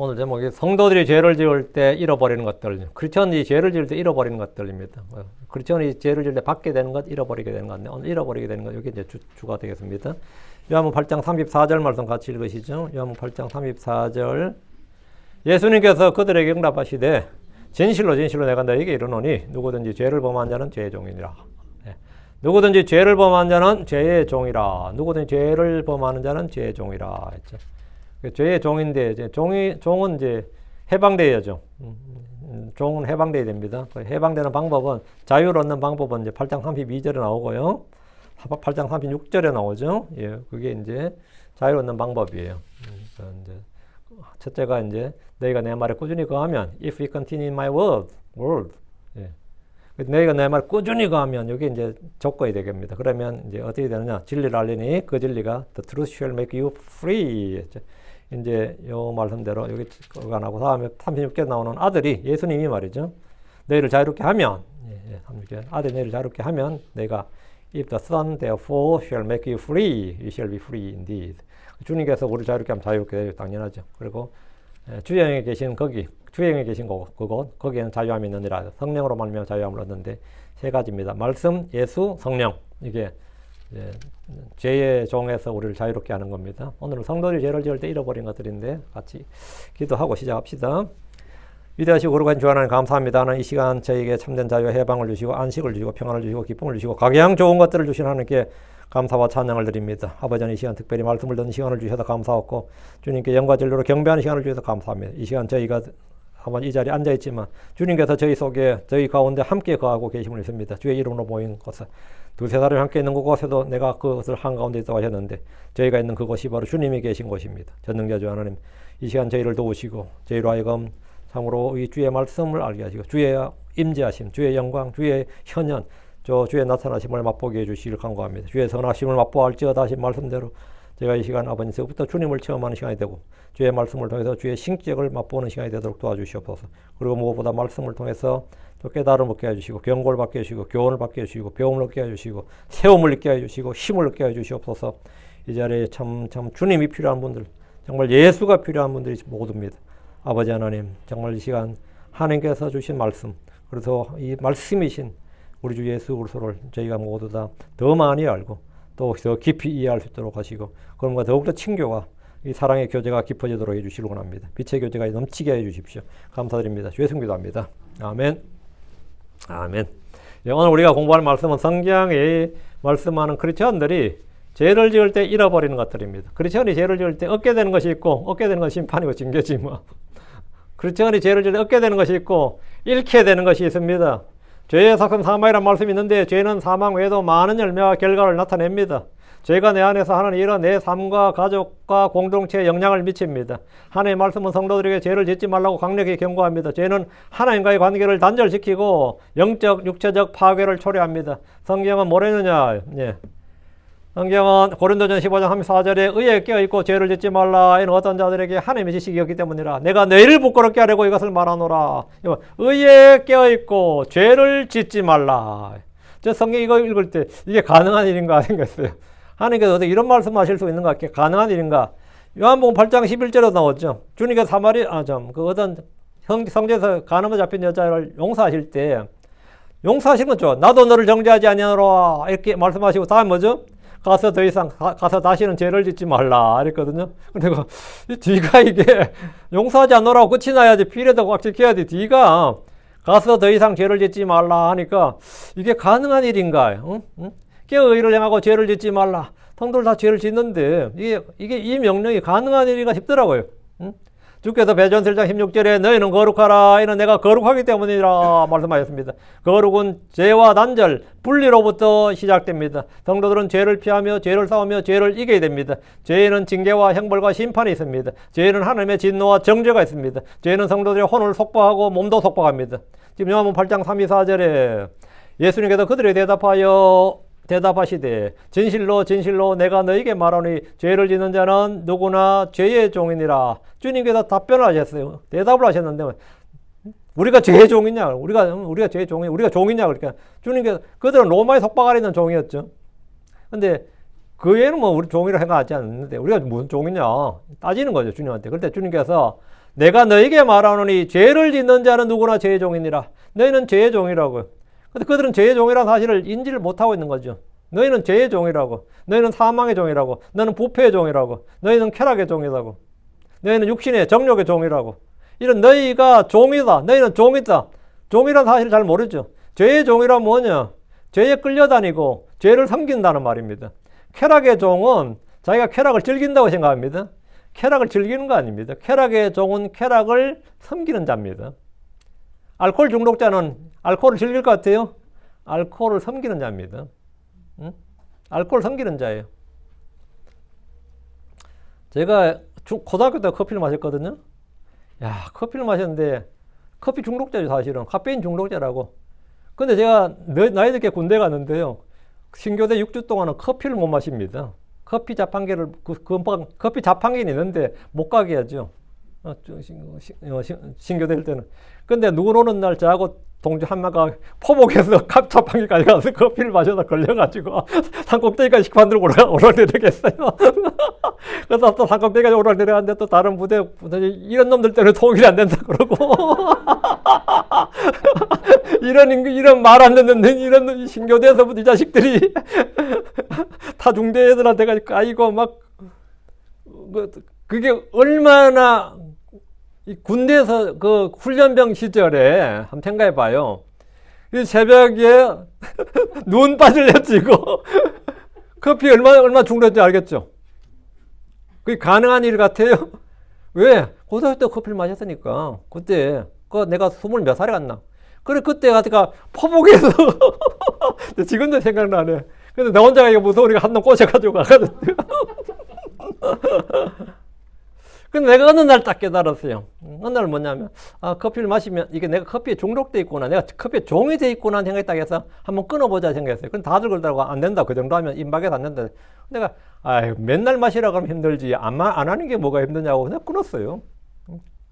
오늘 제목이 성도들이 죄를 지을 때 잃어버리는 것들. 크리스천이 죄를 지을 때 잃어버리는 것들입니다. 크리스천이 죄를 지을 때 받게 되는 것, 잃어버리게 되는 것. 오늘 잃어버리게 되는 것, 이게 이제 주가 되겠습니다. 요한복음 8장 34절 말씀 같이 읽으시죠. 요한복음 8장 34절. 예수님께서 그들에게 응답하시되 진실로 진실로 내가 너에게 이르노니 누구든지 죄를 범한 자는 죄의 종이니라. 누구든지 죄를 범한 자는 죄의 종이라. 누구든지 죄를 범하는 자는 죄의 종이라 했죠. 죄의 종인데 이제 종은 이제 해방되어야죠. 종은 해방돼야 됩니다. 해방되는 방법은 자유를 얻는 방법은 이제 8장 32절에 나오고요. 8장 36절에 나오죠. 예, 그게 이제 자유를 얻는 방법이에요. 이제 첫째가 이제 너희가 내 말에 꾸준히 거하면 if you continue in my word. 예. 너희가 내 말 꾸준히 거하면 이게 이제 조건이 되겠습니다. 그러면 이제 어떻게 되느냐? 진리를 알리니 그 진리가 the truth shall make you free. 이제 요 말씀대로 여기 안 하고 다음에 36절 나오는 아들이 예수님이 말이죠. 너희를 자유롭게 하면 36절 아들이 너희를 자유롭게 하면 내가 if the son therefore shall make you free, you shall be free indeed. 주님께서 우리를 자유롭게 하면 자유롭게 되죠. 당연하죠. 그리고 주영에 계신 주영에 계신 그곳 거기에는 자유함이 있느니라. 성령으로 말미암아 자유함을 얻는데 세 가지입니다. 말씀, 예수, 성령. 이게 죄의 종에서 우리를 자유롭게 하는 겁니다. 오늘은 성도들이 죄를 지을 때 잃어버린 것들인데 같이 기도하고 시작합시다. 위대하시고 거룩한 주 하나님 감사합니다. 하나님 이 시간 저에게 참된 자유와 해방을 주시고 안식을 주시고 평안을 주시고 기쁨을 주시고 각양 좋은 것들을 주신 하나님께 감사와 찬양을 드립니다. 아버지 하나님 이 시간 특별히 말씀을 듣는 시간을 주셔서 감사하고 주님께 영과 진리로 경배하는 시간을 주셔서 감사합니다. 이 시간 저희가 아마 이 자리에 앉아있지만 주님께서 저희 속에 저희 가운데 함께 거하고 계심을 믿습니다. 주의 이름으로 모인 곳에 두세 사람이 함께 있는 그곳에도 내가 그것을 한가운데 있다고 하셨는데 저희가 있는 그곳이 바로 주님이 계신 곳입니다. 전능자주 하나님 이 시간 저희를 도우시고 저희로 하여금 참으로 이 주의 말씀을 알게 하시고 주의 임재하심, 주의 영광, 주의 현현, 주의 나타나심을 맛보게 해주시길 간구합니다. 주의 선하심을 맛보아 할지어다 하신 말씀대로 제가 이 시간 아버님께서부터 주님을 체험하는 시간이 되고 주의 말씀을 통해서 주의 신격을 맛보는 시간이 되도록 도와주시옵소서. 그리고 무엇보다 말씀을 통해서 또 깨달음을 얻게 해주시고 경고를 받게 해주시고 교훈을 받게 해주시고 배움을 얻게 해주시고 세움을 얻게 해주시고 힘을 얻게 해주시옵소서. 이 자리에 참 주님이 필요한 분들, 정말 예수가 필요한 분들이 모두입니다. 아버지 하나님, 정말 이 시간 하나님께서 주신 말씀, 그래서 이 말씀이신 우리 주 예수 그리스도를 저희가 모두 다 더 많이 알고 또 더 깊이 이해할 수 있도록 하시고 그럼과 더욱더 친교가 이 사랑의 교제가 깊어지도록 해주시길 원합니다. 빛의 교제가 넘치게 해주십시오. 감사드립니다. 주의 성기도 합니다. 아멘. 아멘. 오늘 우리가 공부할 말씀은 성경에 말씀하는 크리스천들이 죄를 지을 때 잃어버리는 것들입니다. 크리스천이 죄를 지을 때 얻게 되는 것이 있고 얻게 되는 것이 심판이고 징계지 뭐. 크리스천이 죄를 지을 때 얻게 되는 것이 있고 잃게 되는 것이 있습니다. 죄의 삭은 사망이라는 말씀이 있는데 죄는 사망 외에도 많은 열매와 결과를 나타냅니다. 죄가 내 안에서 하는 일은 내 삶과 가족과 공동체에 영향을 미칩니다. 하나님의 말씀은 성도들에게 죄를 짓지 말라고 강력히 경고합니다. 죄는 하나님과의 관계를 단절시키고 영적, 육체적 파괴를 초래합니다. 성경은 뭐랬느냐? 성경은 고린도전 15장 34절에 의에 깨어있고 죄를 짓지 말라. 이는 어떤 자들에게 하나님의 지식이었기 때문이라. 내가 너희를 부끄럽게 하려고 이것을 말하노라. 의에 깨어있고 죄를 짓지 말라. 저 성경 이거 읽을 때 이게 가능한 일인가 생각했어요. 하나님께서 어떻게 이런 말씀하실 수 있는가? 가능한 일인가? 요한복음 8장 11절에 나오죠. 주님께서 어떤 성전에서 간음에 잡힌 여자를 용서하실 때 용서하시는 건 좋아. 나도 너를 정죄하지 아니하노라 이렇게 말씀하시고 다음 뭐죠? 가서 다시는 죄를 짓지 말라 이랬거든요. 근데 뒤가 이게 용서하지 않노라고 끝이 나야지 필요도 꽉 지켜야지 뒤가 가서 더 이상 죄를 짓지 말라 하니까 이게 가능한 일인가? 깨어 의를 행하고 죄를 짓지 말라. 성도들 다 죄를 짓는데 이게 이 명령이 가능한 일인가 싶더라고요. 주께서 베드로전서 1장 16절에 너희는 거룩하라. 이는 내가 거룩하기 때문이라 말씀하셨습니다. 거룩은 죄와 단절, 분리로부터 시작됩니다. 성도들은 죄를 피하며 죄를 싸우며 죄를 이겨야 됩니다. 죄에는 징계와 형벌과 심판이 있습니다. 죄에는 하나님의 진노와 정죄가 있습니다. 죄는 성도들의 혼을 속박하고 몸도 속박합니다. 지금 요한복음 8장 32절에 예수님께서 그들에게 대답하시되 진실로 진실로 내가 너에게 말하노니 죄를 짓는 자는 누구나 죄의 종이니라. 주님께서 답변을 하셨어요. 대답을 하셨는데 우리가 죄의 종이냐? 우리가 죄의 종이냐? 우리가 종이냐? 그러니까 주님께서 그들은 로마의 속박 아래 있는 종이었죠. 근데 그 애는 뭐 우리 종이라 생각하지 않는데 우리가 무슨 종이냐? 따지는 거죠, 주님한테. 그럴 때 주님께서 내가 너에게 말하노니 죄를 짓는 자는 누구나 죄의 종이니라. 너희는 죄의 종이라고. 근데 그들은 죄의 종이라는 사실을 인지를 못하고 있는 거죠. 너희는 죄의 종이라고. 너희는 사망의 종이라고. 너는 부패의 종이라고. 너희는 쾌락의 종이라고. 너희는 육신의 정욕의 종이라고. 이런 너희가 종이다. 너희는 종이다. 종이라는 사실을 잘 모르죠. 죄의 종이란 뭐냐? 죄에 끌려다니고 죄를 섬긴다는 말입니다. 쾌락의 종은 자기가 쾌락을 즐긴다고 생각합니다. 쾌락을 즐기는 거 아닙니다. 쾌락의 종은 쾌락을 섬기는 자입니다. 알코올 중독자는 알코올을 즐길 것 같아요? 알코올을 섬기는 자입니다. 응? 알코올 섬기는 자예요. 제가 고등학교 때 커피를 마셨거든요. 야, 커피를 마셨는데 커피 중독자죠, 사실은. 카페인 중독자라고. 근데 제가 나이 듣게 군대 갔는데요. 신교대 6주 동안은 커피를 못 마십니다. 커피 자판기를, 커피 자판기는 있는데 못 가게 하죠. 신교대일 때는. 근데 누구 오는 날 저하고 동주 한마가 포복해서 자판기까지 가서 커피를 마셔서 걸려가지고 산꼭대기까지 식판 들고 오락내리겠어요. 그래서 또 산꼭대기까지 오락내려갔는데 또 다른 부대 이런 놈들 때문에 통일이 안 된다 그러고 이런 말 안 듣는 이런 신교대에서부터 이 자식들이 타 중대 애들한테 가지고 막 그게 얼마나 군대에서 그 훈련병 시절에 한번 생각해 봐요. 새벽에 눈 빠질려 찌고 커피 얼마 중독인지 알겠죠? 그게 가능한 일 같아요? 왜? 고등학교 때 커피를 마셨으니까. 그때 내가 20 몇 살에 갔나? 그래 그때 가다가 포복해서 지금도 생각나네. 근데 나 혼자 가기가 무서우니까 한 놈 꼬셔가지고 가가지고 근데 내가 어느 날 딱 깨달았어요. 어느 날 뭐냐면, 커피를 마시면 이게 내가 커피에 중독돼 있구나. 내가 커피에 종이 돼 있구나 생각이 딱 해서 한번 끊어보자 생각했어요. 근데 다들 그러더라고. 안 된다. 그 정도 하면 입막에서 안 된다. 내가, 맨날 마시라 그러면 힘들지. 안 하는 게 뭐가 힘드냐고 그냥 끊었어요.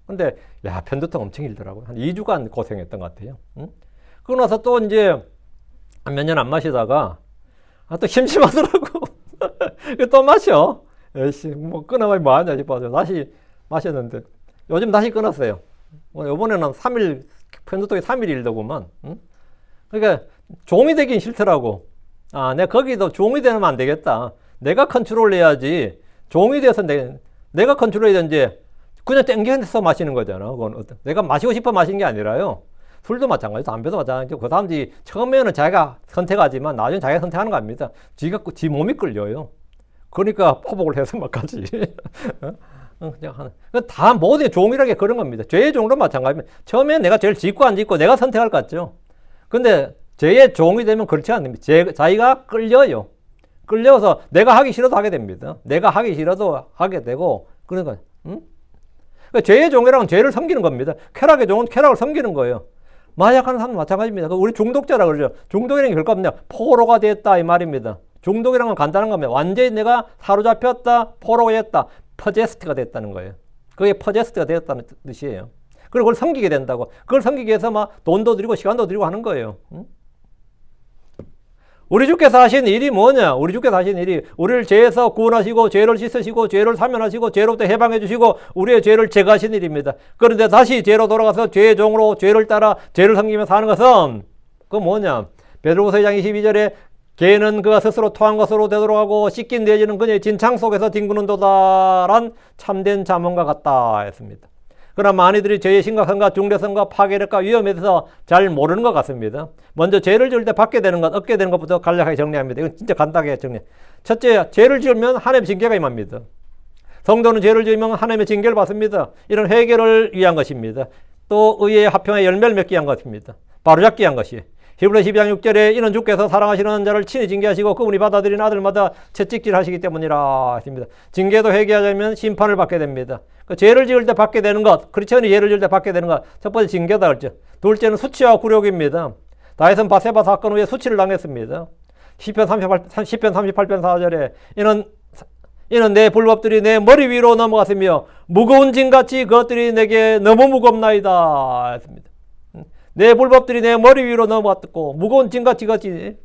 근데, 야, 편두통 엄청 힘들더라고요. 한 2주간 고생했던 것 같아요. 그러고 나서 또 이제 몇 년 안 마시다가, 또 심심하더라고. 또 마셔. 에이씨, 뭐, 끊어봐야 뭐하냐 싶어서 다시 마셨는데, 요즘 다시 끊었어요. 이번에는 3일, 편두통이 3일 일더구만. 응? 그러니까, 종이 되긴 싫더라고. 내가 거기도 종이 되면 안 되겠다. 내가 컨트롤 해야지. 종이 돼서 내가 컨트롤 해야 되는지, 그냥 땡겨서 마시는 거잖아. 그건 내가 마시고 싶어 마시는 게 아니라요. 술도 마찬가지, 담배도 마찬가지고, 그 사람들이 처음에는 자기가 선택하지만, 나중에 자기가 선택하는 거 아닙니다. 지 몸이 끌려요. 그러니까 포복을 해서 막 가지. 다 모든 종이라는 게 그런 겁니다. 죄의 종도 마찬가지입니다. 처음에 내가 죄를 짓고 안 짓고 내가 선택할 것 같죠. 근데 죄의 종이 되면 그렇지 않습니다. 자기가 끌려요. 끌려서 내가 하기 싫어도 하게 됩니다. 내가 하기 싫어도 하게 되고, 그러니까, 그러니까 죄의 종이란 죄를 섬기는 겁니다. 쾌락의 종은 쾌락을 섬기는 거예요. 마약하는 사람은 마찬가지입니다. 우리 중독자라 그러죠. 중독이라는 게 별거 없냐. 포로가 됐다 이 말입니다. 중독이란 건 간단한 겁니다. 완전히 내가 사로잡혔다, 포로가 됐다, 퍼제스트가 됐다는 거예요. 그게 퍼제스트가 되었다는 뜻이에요. 그리고 그걸 섬기게 된다고. 그걸 섬기기 위해서 막 돈도 들이고 시간도 들이고 하는 거예요. 우리 주께서 하신 일이 뭐냐? 우리 주께서 하신 일이 우리를 죄에서 구원하시고 죄를 씻으시고 죄를 사면하시고 죄로부터 해방해 주시고 우리의 죄를 제거하신 일입니다. 그런데 다시 죄로 돌아가서 죄의 종으로 죄를 따라 죄를 섬기며 사는 것은 그건 뭐냐? 베드로후서 2장 22절에 개는 그가 스스로 토한 것으로 되돌아가고 씻긴 돼지는 그녀의 진창 속에서 뒹구는도다란 참된 잠언과 같다 했습니다. 그러나 많이들이 죄의 심각성과 중대성과 파괴력과 위험에 대해서 잘 모르는 것 같습니다. 먼저 죄를 지을 때 받게 되는 것, 얻게 되는 것부터 간략하게 정리합니다. 이건 진짜 간단하게 정리. 첫째, 죄를 지으면 하나님의 징계가 임합니다. 성도는 죄를 지으면 하나님의 징계를 받습니다. 이런 해결을 위한 것입니다. 또 의의 화평의 열매를 맺기 위한 것입니다. 바로잡기 위한 것이에요. 히브리서 12장 6절에 이는 주께서 사랑하시는 자를 친히 징계하시고 그분이 받아들인 아들마다 채찍질하시기 때문이라 했습니다. 징계도 회개하자면 심판을 받게 됩니다. 그 죄를 지을 때 받게 되는 것, 크리스천이 예를 지을 때 받게 되는 것, 첫 번째 징계다 그랬죠. 둘째는 수치와 굴욕입니다. 다윗은 바세바 사건 후에 수치를 당했습니다. 시편 38편 4절에 이는 내 불법들이 내 머리 위로 넘어갔으며 무거운 짐같이 그것들이 내게 너무 무겁나이다 했습니다. 내 불법들이 내 머리 위로 넘어갔고 무거운 짐같이 걷지.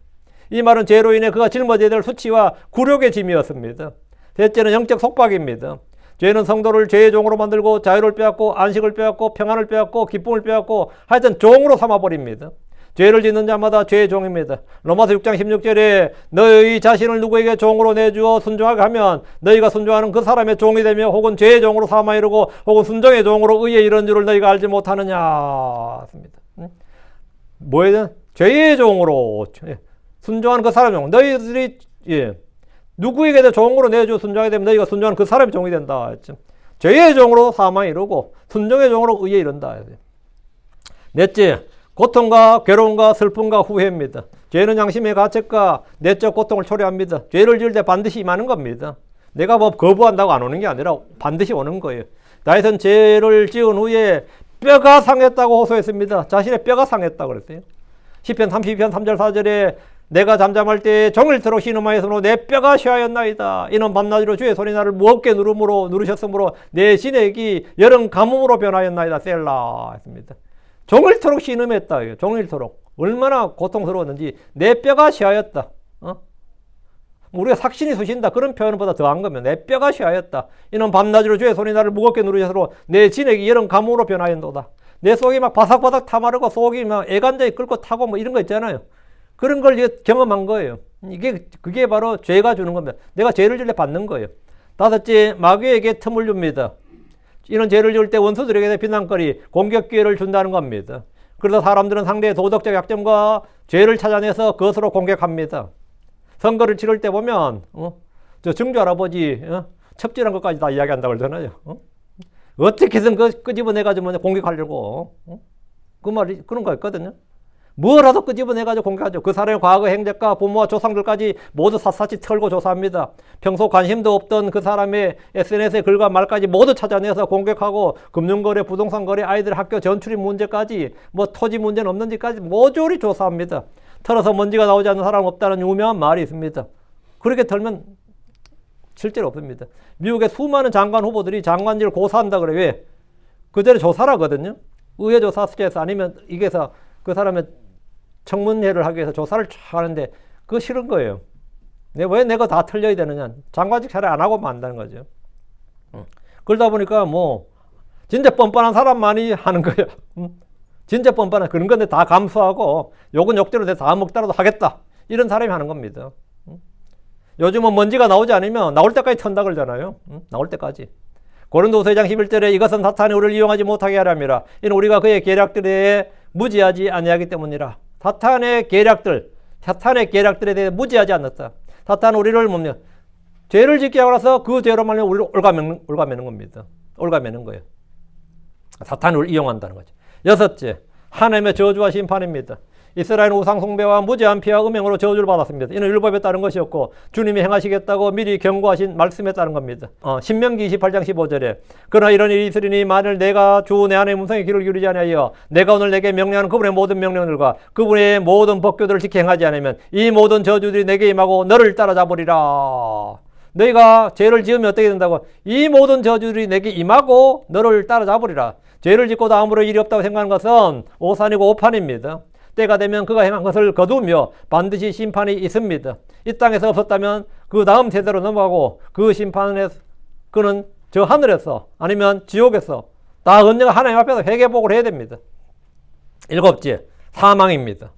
이 말은 죄로 인해 그가 짊어져야 될 수치와 굴욕의 짐이었습니다. 셋째는 영적 속박입니다. 죄는 성도를 죄의 종으로 만들고 자유를 빼앗고 안식을 빼앗고 평안을 빼앗고 기쁨을 빼앗고 하여튼 종으로 삼아버립니다. 죄를 짓는 자마다 죄의 종입니다. 로마서 6장 16절에 너희 자신을 누구에게 종으로 내주어 순종하게 하면 너희가 순종하는 그 사람의 종이 되며 혹은 죄의 종으로 삼아 이르고 혹은 순종의 종으로 의에 이른 줄을 너희가 알지 못하느냐. 뭐예요? 죄의 종으로 순종하는 그 사람의 종. 너희들이 누구에게도 종으로 내주어 순종하게 되면 너희가 순종하는 그 사람의 종이 된다. 죄의 종으로 삼아 이르고 순종의 종으로 의에 이른다. 넷째, 고통과 괴로움과 슬픔과 후회입니다. 죄는 양심의 가책과 내적 고통을 초래합니다. 죄를 지을 때 반드시 임하는 겁니다. 내가 뭐 거부한다고 안 오는 게 아니라 반드시 오는 거예요. 다윗은 죄를 지은 후에 뼈가 상했다고 호소했습니다. 자신의 뼈가 상했다고 그랬어요. 시편 32편 3절 4절에 내가 잠잠할 때 종일토록 신음하였으므로 내 뼈가 쇠하였나이다. 이는 밤낮으로 주의 손이 나를 무겁게 누르셨으므로 내 진액이 여름 가뭄으로 변하였나이다. 셀라 했습니다. 종일토록 신음했다. 종일토록. 얼마나 고통스러웠는지 내 뼈가 쇠하였다. 우리가 삭신이 쑤신다 그런 표현보다 더한 거면 내 뼈가 쇠하였다. 이는 밤낮으로 주의 손이 나를 무겁게 누르셔서 내 진액이 여름 가뭄으로 변하였도다. 내 속이 막 바삭바삭 타마르고 속이 막 애간장이 끓고 타고 뭐 이런 거 있잖아요. 그런 걸 경험한 거예요. 그게 바로 죄가 주는 겁니다. 내가 죄를 지을 때 받는 거예요. 다섯째, 마귀에게 틈을 줍니다. 이런 죄를 지을 때 원수들에게 비난거리, 공격 기회를 준다는 겁니다. 그래서 사람들은 상대의 도덕적 약점과 죄를 찾아내서 그것으로 공격합니다. 선거를 치를 때 보면 저 증조 할아버지 첩질한 것까지 다 이야기한다고 그러잖아요. 어떻게든 끄집어내가지고 공격하려고 그 말이 그런 거 있거든요. 뭐라도 끄집어내가지고 공격하죠. 그 사람의 과거 행적과 부모와 조상들까지 모두 샅샅이 털고 조사합니다. 평소 관심도 없던 그 사람의 SNS의 글과 말까지 모두 찾아내서 공격하고 금융거래, 부동산거래, 아이들 학교 전출입 문제까지 뭐 토지 문제는 없는지까지 모조리 조사합니다. 털어서 먼지가 나오지 않는 사람 없다는 유명한 말이 있습니다. 그렇게 털면 실제로 없습니다. 미국의 수많은 장관 후보들이 장관직을 고사한다 그래요. 왜? 그대로 조사를 하거든요. 의회 조사 스트레스 아니면 이게서 그 사람의 청문회를 하기 위해서 조사를 쫙 하는데 그거 싫은 거예요. 왜 내가 다 틀려야 되느냐. 장관직 차라리 안 하고만 한다는 거죠. 그러다 보니까 뭐 진짜 뻔뻔한 사람만이 하는 거예요. 진짜 뻔뻔한 그런 건데 다 감수하고 욕은 욕대로 돼 다 먹더라도 하겠다. 이런 사람이 하는 겁니다. 요즘은 먼지가 나오지 않으면 나올 때까지 턴다 그러잖아요. 나올 때까지. 고린도후서 2장 11절에 이것은 사탄이 우리를 이용하지 못하게 하려 이는 우리가 그의 계략들에 무지하지 아니하기 때문이라. 사탄의 계략들에 대해 무지하지 않았다. 사탄은 우리를 뭡니까? 죄를 짓게 하고 나서 그 죄로 말하면 우리를 올가매는 겁니다. 올가매는 거예요. 사탄이 우리를 이용한다는 거죠. 여섯째, 하나님의 저주와 심판입니다. 이스라엘은 우상 숭배와 무제한 피와 음행으로 저주를 받았습니다. 이는 율법에 따른 것이었고 주님이 행하시겠다고 미리 경고하신 말씀에 따른 겁니다. 신명기 28장 15절에 그러나 이런 일이 있으리니 만일 내가 주 내 하나님의 음성에 귀를 기울이지 아니하여 내가 오늘 내게 명령하는 그분의 모든 명령들과 그분의 모든 법규들을 지켜 행하지 않으면 이 모든 저주들이 내게 임하고 너를 따라잡으리라. 너희가 죄를 지으면 어떻게 된다고? 이 모든 저주들이 내게 임하고 너를 따라잡으리라. 죄를 짓고도 아무런 일이 없다고 생각하는 것은 오산이고 오판입니다. 때가 되면 그가 행한 것을 거두며 반드시 심판이 있습니다. 이 땅에서 없었다면 그 다음 세대로 넘어가고 그 심판에서 그는 저 하늘에서 아니면 지옥에서 다 언젠가 하나님 앞에서 회개복을 해야 됩니다. 일곱째, 사망입니다.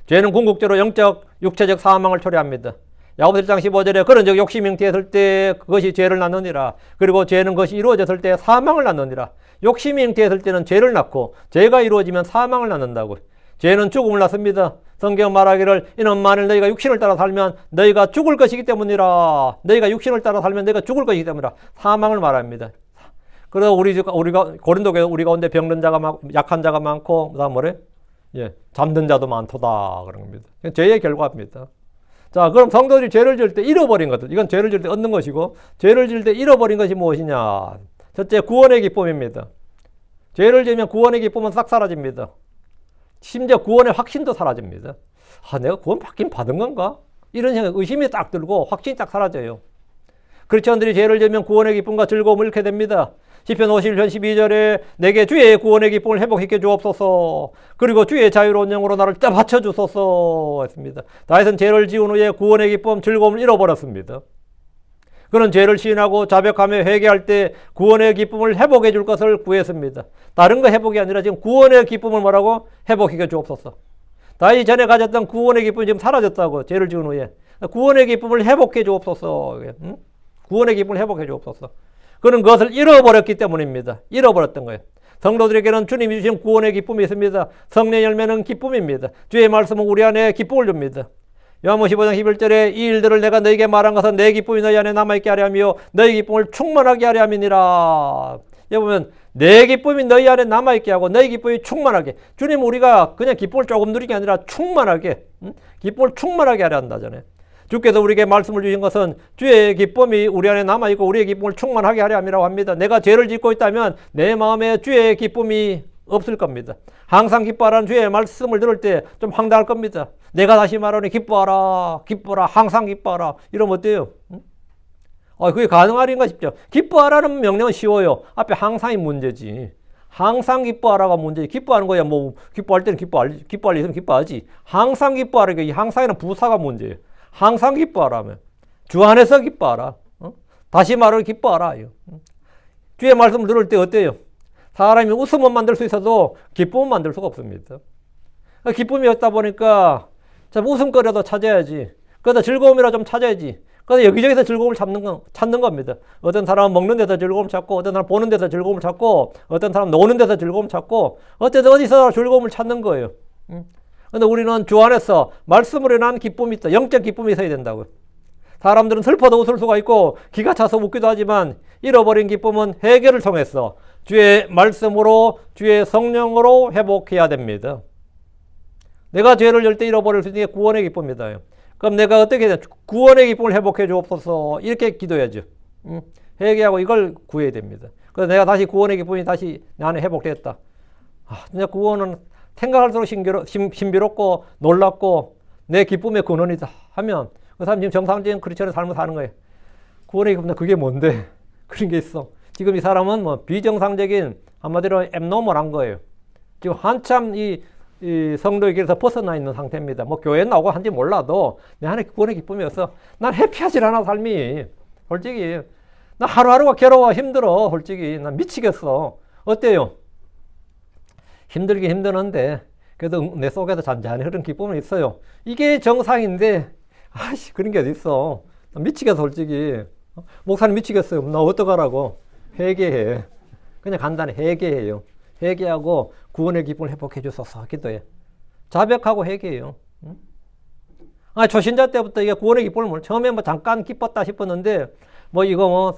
죄는 궁극적으로 영적, 육체적 사망을 초래합니다. 야고보서 1장 15절에 그런즉 욕심이 잉태했을 때 그것이 죄를 낳느니라. 그리고 죄는 그것이 이루어졌을 때 사망을 낳느니라. 욕심이 잉태했을 때는 죄를 낳고 죄가 이루어지면 사망을 낳는다고. 죄는 죽음을 낳습니다. 성경 말하기를 이는 만일 너희가 육신을 따라 살면 너희가 죽을 것이기 때문이라. 너희가 육신을 따라 살면 너희가 죽을 것이기 때문이라. 사망을 말합니다. 그래서 우리가 고린도교회 우리 가운데 병든 자가 많고 약한 자가 많고 그다음 뭐래? 잠든 자도 많도다 그런 겁니다. 죄의 결과입니다. 자, 그럼 성도들이 죄를 지을 때 잃어버린 것들. 이건 죄를 지을 때 얻는 것이고 죄를 지을 때 잃어버린 것이 무엇이냐? 첫째, 구원의 기쁨입니다. 죄를 지으면 구원의 기쁨은 싹 사라집니다. 심지어 구원의 확신도 사라집니다. 내가 구원 받긴 받은 건가? 이런 생각, 의심이 딱 들고 확신이 딱 사라져요. 크리스천들이 죄를 지으면 구원의 기쁨과 즐거움을 잃게 됩니다. 시편 51편 12절에 내게 주의 구원의 기쁨을 회복시켜 주옵소서. 그리고 주의 자유로운 영으로 나를 떠받쳐 주소서 했습니다. 다윗은 죄를 지은 후에 구원의 기쁨, 즐거움을 잃어버렸습니다. 그는 죄를 시인하고 자백하며 회개할 때 구원의 기쁨을 회복해 줄 것을 구했습니다. 다른 거 회복이 아니라 지금 구원의 기쁨을 뭐라고? 회복해 주옵소서. 다윗이 전에 가졌던 구원의 기쁨이 지금 사라졌다고. 죄를 지은 후에. 구원의 기쁨을 회복해 주옵소서. 응? 구원의 기쁨을 회복해 주옵소서. 그는 그것을 잃어버렸기 때문입니다. 잃어버렸던 거예요. 성도들에게는 주님이 주신 구원의 기쁨이 있습니다. 성령의 열매는 기쁨입니다. 주의 말씀은 우리 안에 기쁨을 줍니다. 요한복음 15장 11절에 이 일들을 내가 너에게 말한 것은 내 기쁨이 너희 안에 남아있게 하려 하며 너희 기쁨을 충만하게 하려 함이니라. 여기 보면 내 기쁨이 너희 안에 남아있게 하고 너희 기쁨이 충만하게. 주님 우리가 그냥 기쁨을 조금 누리는 게 아니라 충만하게, 기쁨을 충만하게 하려 한다잖아요. 주께서 우리에게 말씀을 주신 것은 주의 기쁨이 우리 안에 남아있고 우리의 기쁨을 충만하게 하려 함이라고 합니다. 내가 죄를 짓고 있다면 내 마음에 주의 기쁨이 없을 겁니다. 항상 기뻐하라는 주의 말씀을 들을 때 좀 황당할 겁니다. 내가 다시 말하니 기뻐하라, 기뻐라, 항상 기뻐하라. 이러면 어때요? 그게 가능하린가 싶죠. 기뻐하라는 명령은 쉬워요. 앞에 항상이 문제지. 항상 기뻐하라가 문제지. 기뻐하는 거야. 뭐 기뻐할 때는 기뻐할 일 있으면 기뻐하지. 항상 기뻐하라. 이 항상에는 부사가 문제예요. 항상 기뻐하라면 주 안에서 기뻐하라. 다시 말하니 기뻐하라. 주의 말씀을 들을 때 어때요? 사람이 웃음은 만들 수 있어도 기쁨은 만들 수가 없습니다. 기쁨이 없다 보니까 참 웃음거리라도 찾아야지. 그러다 즐거움이라도 좀 찾아야지. 그래서 여기저기서 즐거움을 찾는 겁니다. 어떤 사람은 먹는 데서 즐거움을 찾고, 어떤 사람은 보는 데서 즐거움을 찾고, 어떤 사람은 노는 데서 즐거움을 찾고, 어쨌든 어디서 즐거움을 찾는 거예요. 근데 우리는 주 안에서 말씀으로 인한 기쁨이 있다. 영적 기쁨이 있어야 된다고요. 사람들은 슬퍼도 웃을 수가 있고 기가 차서 웃기도 하지만 잃어버린 기쁨은 회개를 통해서 주의 말씀으로 주의 성령으로 회복해야 됩니다. 내가 죄를 절대 잃어버릴 수 있는 게 구원의 기쁨이다. 그럼 내가 어떻게 해야 돼? 구원의 기쁨을 회복해 주옵소서. 이렇게 기도해야죠. 회개하고 이걸 구해야 됩니다. 그래서 내가 다시 구원의 기쁨이 다시 내 안에 회복됐다. 진짜 구원은 생각할수록 신비롭고 놀랍고 내 기쁨의 근원이다 하면 그 사람 지금 정상적인 크리스천의 삶을 사는 거예요. 구원의 기쁨, 그게 뭔데? 그런 게 있어. 지금 이 사람은 뭐 비정상적인 한마디로 앱노멀한 거예요. 지금 한참 이 성도의 길에서 벗어나 있는 상태입니다. 뭐 교회 나오고 한지 몰라도 내 안에 구원의 기쁨이 없어. 난 해피하지 않아 삶이. 솔직히 나 하루하루가 괴로워 힘들어. 솔직히 난 미치겠어. 어때요? 힘들긴 힘드는데 그래도 내 속에서 잔잔히 흐르는 기쁨은 있어요. 이게 정상인데 그런 게 어디 있어. 나 미치겠어 솔직히. 목사님 미치겠어요. 나 어떡하라고. 회개해. 그냥 간단히 회개해요. 회개하고 구원의 기쁨을 회복해 주소서 기도해. 자백하고 회개해요. 초신자 때부터 이게 구원의 기쁨을 처음에 뭐 잠깐 기뻤다 싶었는데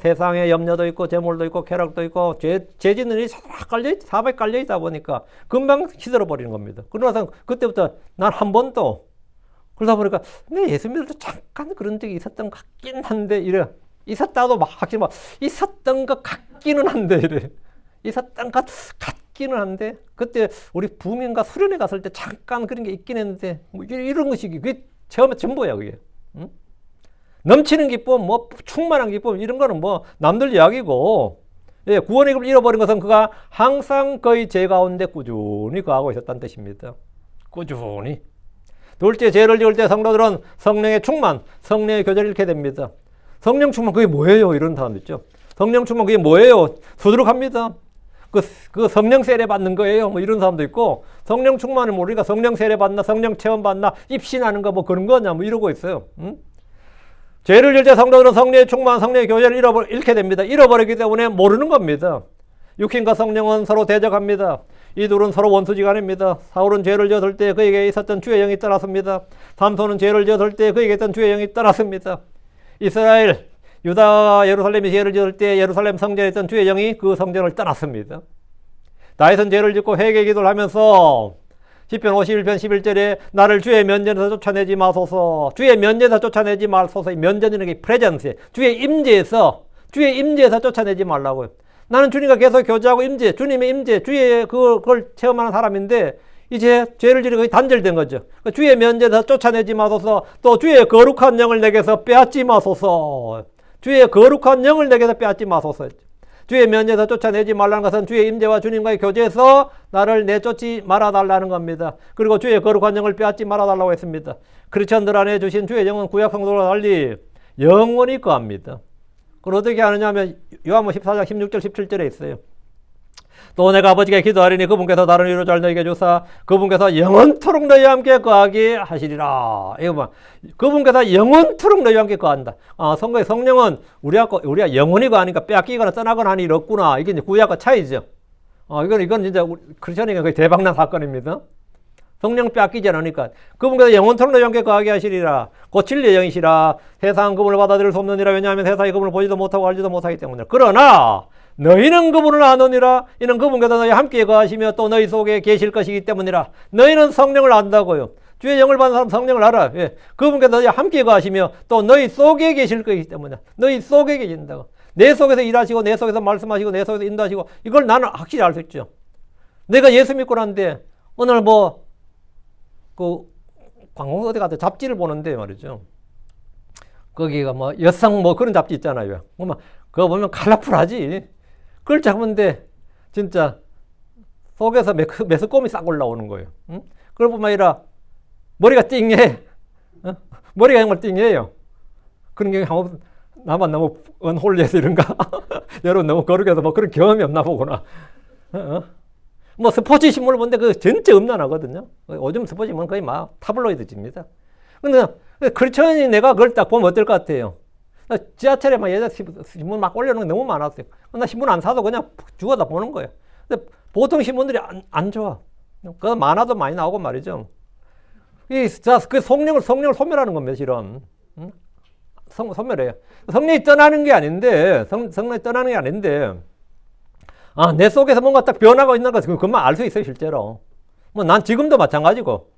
세상에 염려도 있고 재물도 있고 쾌락도 있고 죄 짓는 일이 사박에 깔려 있다 보니까 금방 시들어 버리는 겁니다. 그러나서 그때부터 난 한 번도 그러다 보니까 예수 믿을 때 잠깐 그런 적이 있었던 것 같긴 한데 이래. 있었다도 막 확실히 있었던 것 같기는 한데 이래. 있었던 것 같기는 한데 그때 우리 부민과 수련회 갔을 때 잠깐 그런 게 있긴 했는데 이런 것이 그게 처음에 전부야 그게. 넘치는 기쁨, 충만한 기쁨 이런 거는 남들 이야기고 구원의 기쁨을 잃어버린 것은 그가 항상 그의 죄 가운데 꾸준히 거하고 있었다는 뜻입니다. 꾸준히. 둘째, 죄를 지을 때 성도들은 성령의 충만, 성령의 교제를 잃게 됩니다. 성령 충만 그게 뭐예요? 이런 사람들 있죠. 성령 충만 그게 뭐예요? 수두룩합니다. 그 성령 세례 받는 거예요. 이런 사람도 있고 성령 충만을 모르니까 성령 세례 받나 성령 체험 받나 입신하는 거 그런 거냐 이러고 있어요. 죄를 지을 때 성도들은 성령의 충만, 성령의 교제를 잃게 됩니다. 잃어버리기 때문에 모르는 겁니다. 육신과 성령은 서로 대적합니다. 이 둘은 서로 원수지간입니다. 사울은 죄를 지었을 때 그에게 있었던 주의 영이 떠났습니다. 삼손은 죄를 지었을 때 그에게 있던 주의 영이 떠났습니다. 이스라엘, 유다, 예루살렘이 죄를 지을 때 예루살렘 성전에 있던 주의 영이 그 성전을 떠났습니다. 다윗은 죄를 짓고 회개 기도를 하면서 시편 51편 11절에 나를 주의 면전에서 쫓아내지 마소서. 주의 면전에서 쫓아내지 말소서. 면전이라는 게 프레젠스. 주의 임재에서 쫓아내지 말라고요. 나는 주님과 계속 교제하고 주님의 임재, 주의 그걸 체험하는 사람인데 이제 죄를 지르고 단절된 거죠. 주의 면전에서 쫓아내지 마소서. 또 주의 거룩한 영을 내게서 빼앗지 마소서. 주의 거룩한 영을 내게서 빼앗지 마소서. 주의 면전에서 쫓아내지 말라는 것은 주의 임재와 주님과의 교제에서 나를 내쫓지 말아달라는 겁니다. 그리고 주의 거룩한 영을 빼앗지 말아달라고 했습니다. 크리스천들 안에 주신 주의 영은 구약 성도와 달리 영원히 거합니다. 그걸 어떻게 하느냐 하면 요한복음 14장 16절 17절에 있어요. 또 내가 아버지께 기도하리니 그분께서 다른 이로 잘 너희에게 주사 그분께서 영원토록 너희와 함께 거하게 하시리라. 이거 봐. 그분께서 영원토록 너희와 함께 거한다. 성경의 성령은 우리가 영원히 거하니까 빼앗기거나 떠나거나 하는 일 없구나. 이게 이제 구약과 차이죠. 이건 진짜 크리스천에게 거의 대박난 사건입니다. 성령 빼앗기지 않으니까. 그분께서 영원토록 너희와 함께 거하게 하시리라. 곧 진리의 영이시라. 세상은 그분을 받아들일 수 없느니라. 왜냐하면 세상이 그분을 보지도 못하고 알지도 못하기 때문이라. 그러나 너희는 그분을 아느니라. 이는 그분께서 너희 함께 거하시며 또 너희 속에 계실 것이기 때문이라. 너희는 성령을 안다고요. 주의 영을 받은 사람 성령을 알아. 예. 그분께서 너희 함께 거하시며 또 너희 속에 계실 것이기 때문이라. 너희 속에 계신다고. 내 속에서 일하시고 내 속에서 말씀하시고 내 속에서 인도하시고 이걸 나는 확실히 알 수 있죠. 내가 예수 믿고 난데 오늘 광고 어디 가서 잡지를 보는데 말이죠. 거기가 여성 그런 잡지 있잖아요. 그거 보면 컬러풀하지. 그걸 잡은데 진짜 속에서 메스꺼움이 싹 올라오는 거예요. 응? 그럴 뿐만 아니라 머리가 띵해. 머리가 정말 띵해요. 그런 경우 한번 나만 너무 언홀리해서 이런가? 여러분 너무 거룩해서 그런 경험이 없나 보구나. 스포츠 신문을 보는데 그 전체 음란하거든요. 요즘 스포츠 신문은 거의 타블로이드집니다. 근데 크리스천이 내가 그걸 딱 보면 어떨 것 같아요? 지하철에 여자 신문 올려놓은 게 너무 많았어요. 나 신문 안 사도 그냥 죽어다 보는 거예요. 근데 보통 신문들이 안 좋아. 그 만화도 많이 나오고 말이죠. 그 성령을 소멸하는 겁니다, 실은. 소멸해요. 성령이 떠나는 게 아닌데, 성령이 떠나는 게 아닌데, 내 속에서 뭔가 딱 변화가 있는 거 그것만 알 수 있어요, 실제로. 난 지금도 마찬가지고.